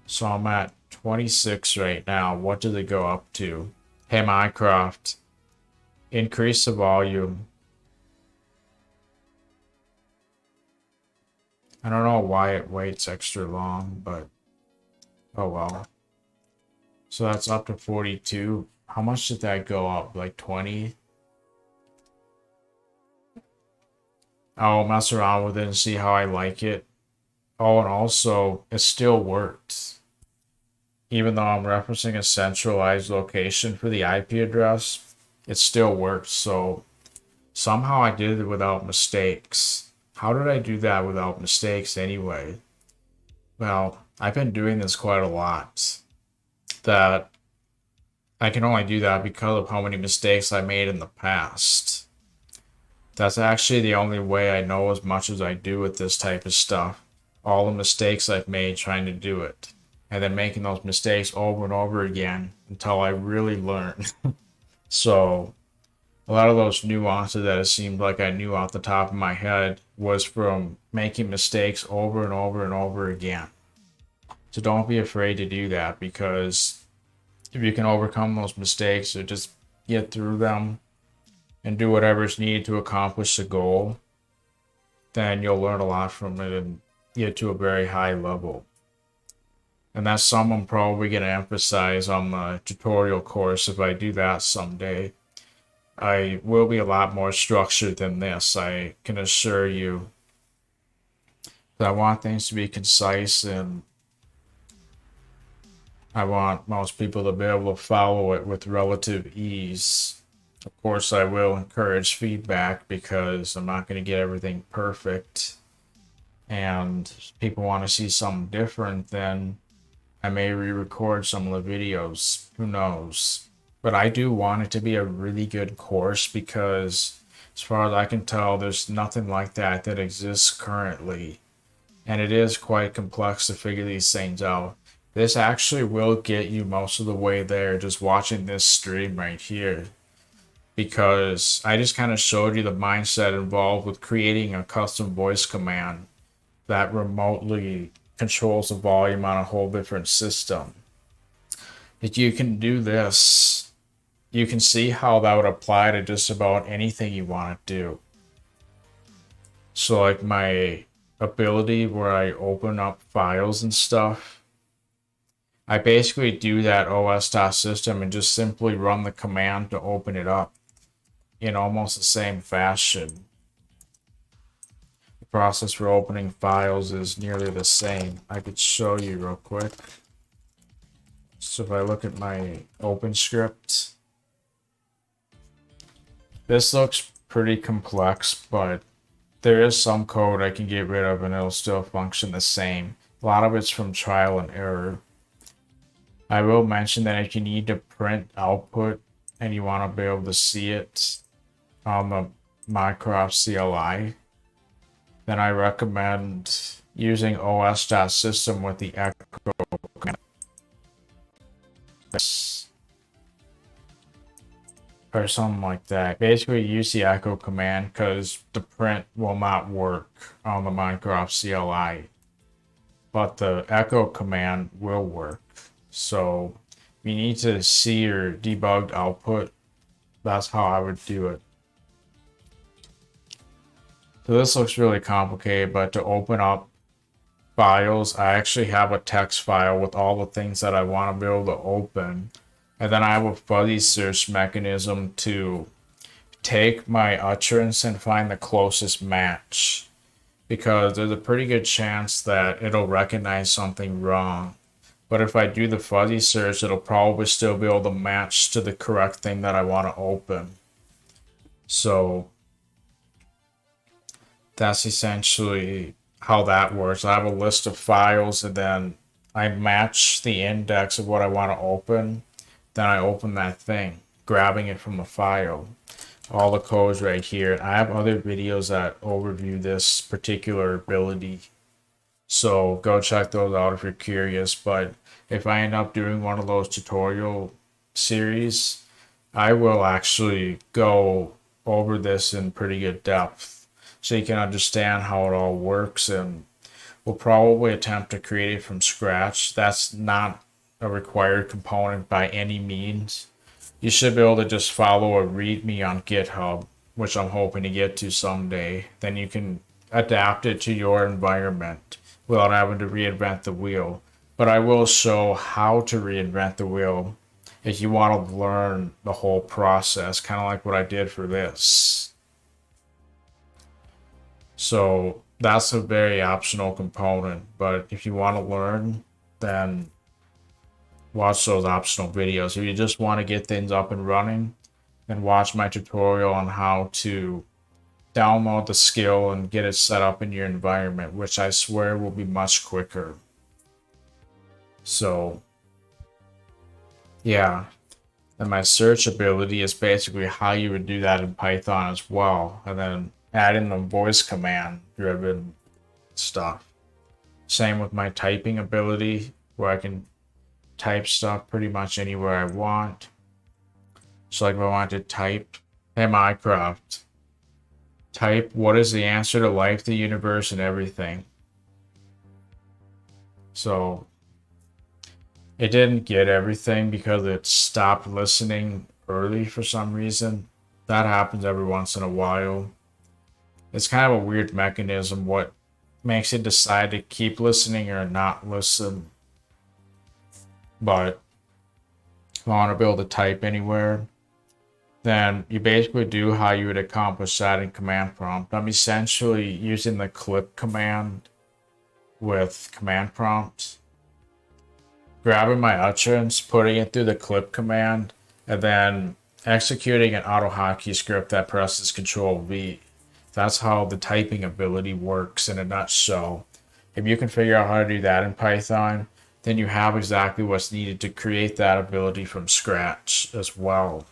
So I'm at 26 right now. What did it go up to? Hey Mycroft, increase the volume. I don't know why it waits extra long, but oh well. So that's up to 42. How much did that go up? Like 20? I'll mess around with it and see how I like it. Oh, and also, it still worked. Even though I'm referencing a centralized location for the IP address, it still worked. So somehow I did it without mistakes. How did I do that without mistakes anyway? Well, I've been doing this quite a lot. That I can only do that because of how many mistakes I made in the past. That's actually the only way I know as much as I do with this type of stuff. All the mistakes I've made trying to do it. And then making those mistakes over and over again until I really learn. So, a lot of those nuances that it seemed like I knew off the top of my head was from making mistakes over and over and over again. So, don't be afraid to do that, because if you can overcome those mistakes or just get through them and do whatever's needed to accomplish the goal, then you'll learn a lot from it and get to a very high level. And that's something I'm probably going to emphasize on the tutorial course if I do that someday. I will be a lot more structured than this, I can assure you. I want things to be concise, and I want most people to be able to follow it with relative ease. Of course, I will encourage feedback because I'm not going to get everything perfect. And if people want to see something different, then I may re-record some of the videos. Who knows? But I do want it to be a really good course because, as far as I can tell, there's nothing like that that exists currently. And it is quite complex to figure these things out. This actually will get you most of the way there just watching this stream right here. Because I just kind of showed you the mindset involved with creating a custom voice command that remotely controls the volume on a whole different system. If you can do this, you can see how that would apply to just about anything you want to do. So like my ability where I open up files and stuff, I basically do that os.system and just simply run the command to open it up in almost the same fashion. The process for opening files is nearly the same. I could show you real quick. So if I look at my OpenScript, this looks pretty complex, but there is some code I can get rid of and it'll still function the same. A lot of it's from trial and error. I will mention that if you need to print output and you want to be able to see it on the Mycroft CLI, then I recommend using os.system with the echo command. Or something like that. Basically use the echo command because the print will not work on the Mycroft CLI. But the echo command will work. So you need to see your debugged output. That's how I would do it. So this looks really complicated, but to open up files, I actually have a text file with all the things that I want to be able to open. And then I have a fuzzy search mechanism to take my utterance and find the closest match. Because there's a pretty good chance that it'll recognize something wrong. But if I do the fuzzy search, it'll probably still be able to match to the correct thing that I want to open. So that's essentially how that works. I have a list of files and then I match the index of what I want to open. Then I open that thing, grabbing it from the file. All the codes right here. I have other videos that overview this particular ability. So go check those out if you're curious. But if I end up doing one of those tutorial series, I will actually go over this in pretty good depth so you can understand how it all works, and we'll probably attempt to create it from scratch. That's not a required component by any means. You should be able to just follow a README on GitHub, which I'm hoping to get to someday. Then you can adapt it to your environment without having to reinvent the wheel. But I will show how to reinvent the wheel if you want to learn the whole process, kind of like what I did for this. So that's a very optional component. But if you want to learn, then watch those optional videos. If you just want to get things up and running, then watch my tutorial on how to download the skill and get it set up in your environment, which I swear will be much quicker. So yeah, and my search ability is basically how you would do that in Python as well, and then add in the voice command driven stuff. Same with my typing ability, where I can type stuff pretty much anywhere I want. So like if I want to type, hey Mycroft, type what is the answer to life, the universe, and everything. So it didn't get everything because it stopped listening early for some reason. That happens every once in a while. It's kind of a weird mechanism what makes it decide to keep listening or not listen. But if I want to be able to type anywhere, then you basically do how you would accomplish that in command prompt. I'm essentially using the clip command with command prompt, grabbing my utterance, putting it through the clip command, and then executing an AutoHotkey script that presses Control V. That's how the typing ability works in a nutshell. If you can figure out how to do that in Python, then you have exactly what's needed to create that ability from scratch as well.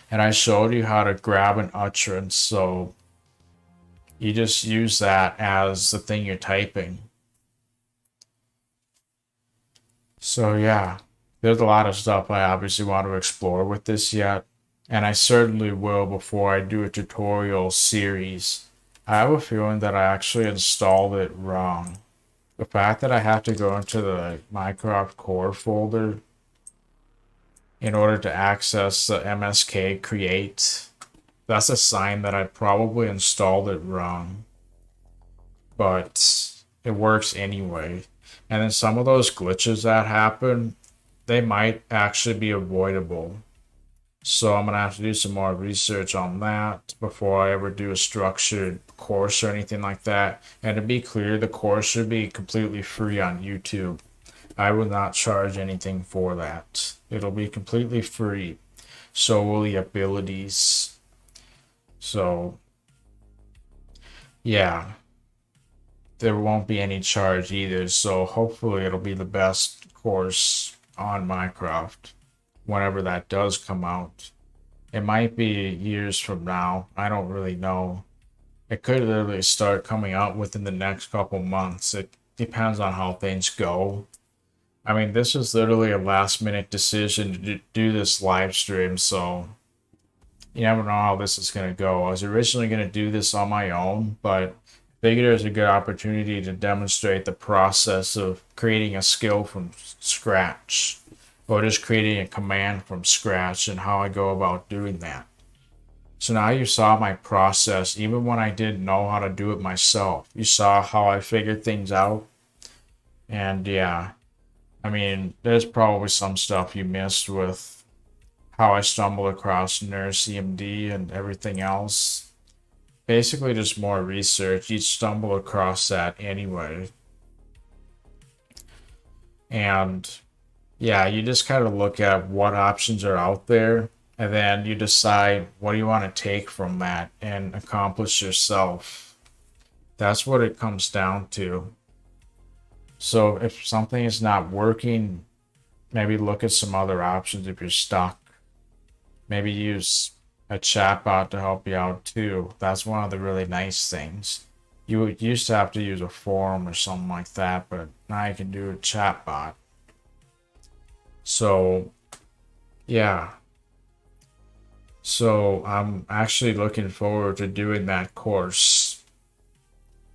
And I showed you how to grab an utterance, so you just use that as the thing you're typing. So yeah, there's a lot of stuff I obviously want to explore with this yet, and I certainly will before I do a tutorial series. I have a feeling that I actually installed it wrong. The fact that I have to go into the Mycroft core folder in order to access the MSK create, that's a sign that I probably installed it wrong. But it works anyway. And then some of those glitches that happen, they might actually be avoidable. So I'm going to have to do some more research on that before I ever do a structured course or anything like that. And to be clear, the course should be completely free on YouTube. I will not charge anything for that. It'll be completely free. So will the abilities. So, yeah, there won't be any charge either. So hopefully it'll be the best course on Mycroft whenever that does come out. It might be years from now. I don't really know. It could literally start coming out within the next couple months. It depends on how things go. I mean, this is literally a last minute decision to do this live stream, so you never know how this is going to go. I was originally going to do this on my own, but I figured it was a good opportunity to demonstrate the process of creating a skill from scratch, or just creating a command from scratch and how I go about doing that. So now you saw my process, even when I didn't know how to do it myself. You saw how I figured things out, and yeah. I mean, there's probably some stuff you missed with how I stumbled across NerdCMD and everything else. Basically, just more research. You'd stumble across that anyway. And yeah, you just kind of look at what options are out there, and then you decide what do you want to take from that and accomplish yourself. That's what it comes down to. So if something is not working, maybe look at some other options if you're stuck. Maybe use a chatbot to help you out too. That's one of the really nice things. You used to have to use a forum or something like that, but now you can do a chatbot. So, yeah. So I'm actually looking forward to doing that course.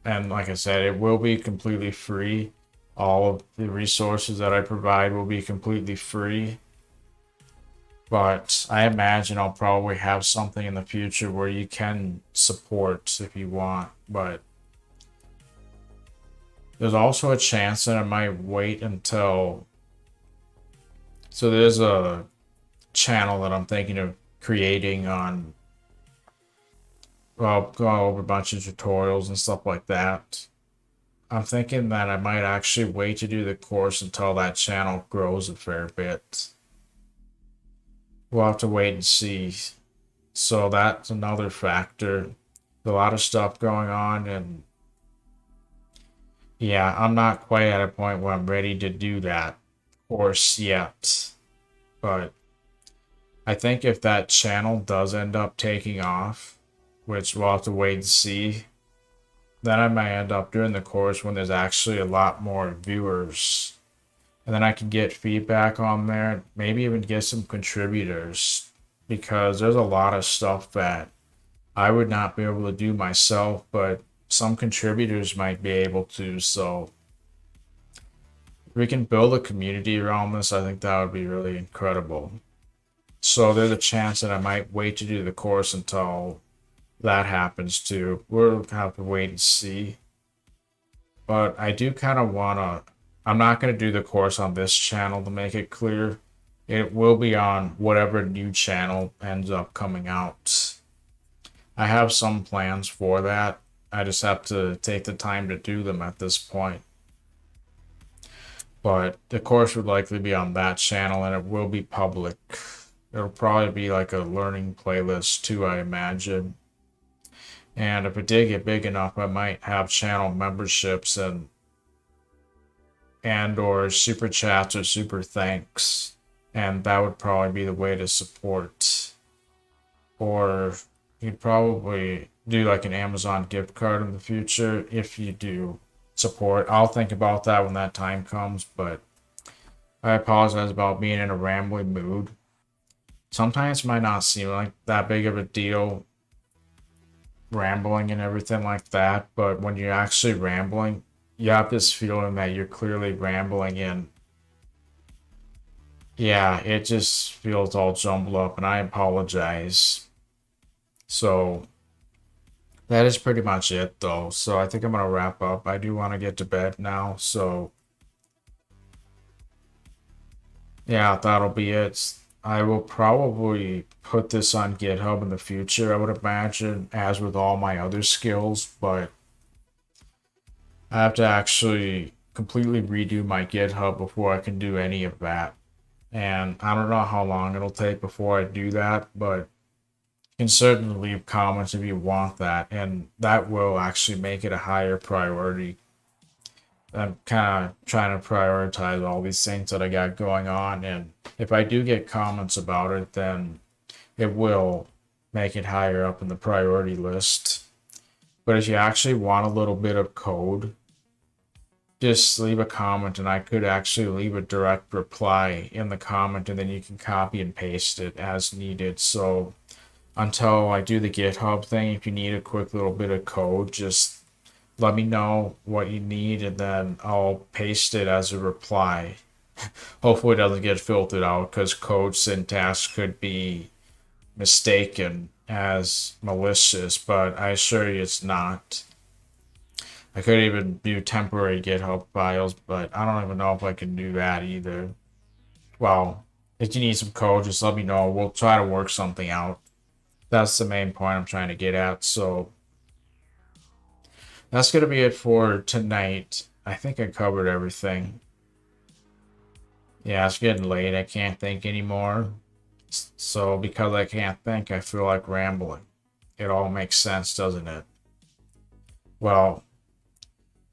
And like I said, it will be completely free. All of the resources that I provide will be completely free. But I imagine I'll probably have something in the future where you can support if you want. But there's also a chance that I might wait until... So there's a channel that I'm thinking of creating on well, going over a bunch of tutorials and stuff like that. I'm thinking that I might actually wait to do the course until that channel grows a fair bit. We'll have to wait and see. So that's another factor. A lot of stuff going on, and yeah, I'm not quite at a point where I'm ready to do that course yet. But I think if that channel does end up taking off, which we'll have to wait and see, then I might end up doing the course when there's actually a lot more viewers. And then I can get feedback on there, maybe even get some contributors, because there's a lot of stuff that I would not be able to do myself, but some contributors might be able to. So if we can build a community around this, I think that would be really incredible. So there's a chance that I might wait to do the course until that happens too. We'll have to wait and see. But I do kind of want to, I'm not going to do the course on this channel, to make it clear. It will be on whatever new channel ends up coming out. I have some plans for that. I just have to take the time to do them at this point. But the course would likely be on that channel, and it will be public. It'll probably be like a learning playlist too, I imagine. And if it did get big enough, I might have channel memberships and or super chats or super thanks. And that would probably be the way to support. Or you'd probably do like an Amazon gift card in the future if you do support. I'll think about that when that time comes, but I apologize about being in a rambling mood. Sometimes it might not seem like that big of a deal, rambling and everything like that, but when you're actually rambling, you have this feeling that you're clearly rambling, and yeah, it just feels all jumbled up, and I apologize. So that is pretty much it though. So I think I'm gonna wrap up. I do want to get to bed now, so yeah, that'll be it. I will probably put this on GitHub in the future, I would imagine, as with all my other skills, but I have to actually completely redo my GitHub before I can do any of that. And I don't know how long it'll take before I do that, but you can certainly leave comments if you want that, and that will actually make it a higher priority. I'm kind of trying to prioritize all these things that I got going on, and if I do get comments about it, then it will make it higher up in the priority list. But if you actually want a little bit of code, just leave a comment, and I could actually leave a direct reply in the comment, and then you can copy and paste it as needed. So until I do the GitHub thing, if you need a quick little bit of code, just let me know what you need, and then I'll paste it as a reply. Hopefully it doesn't get filtered out, because code syntax could be mistaken as malicious, but I assure you it's not. I could even do temporary GitHub files, but I don't even know if I can do that either. Well, if you need some code, just let me know. We'll try to work something out. That's the main point I'm trying to get at. So that's going to be it for tonight. I think I covered everything. Yeah, it's getting late. I can't think anymore. So because I can't think, I feel like rambling. It all makes sense, doesn't it? Well,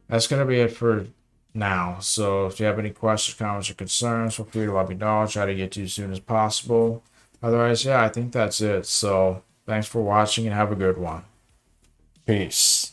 that's going to be it for now. So if you have any questions, comments, or concerns, feel free to let me know. I'll try to get to you as soon as possible. Otherwise, yeah, I think that's it. So thanks for watching, and have a good one. Peace.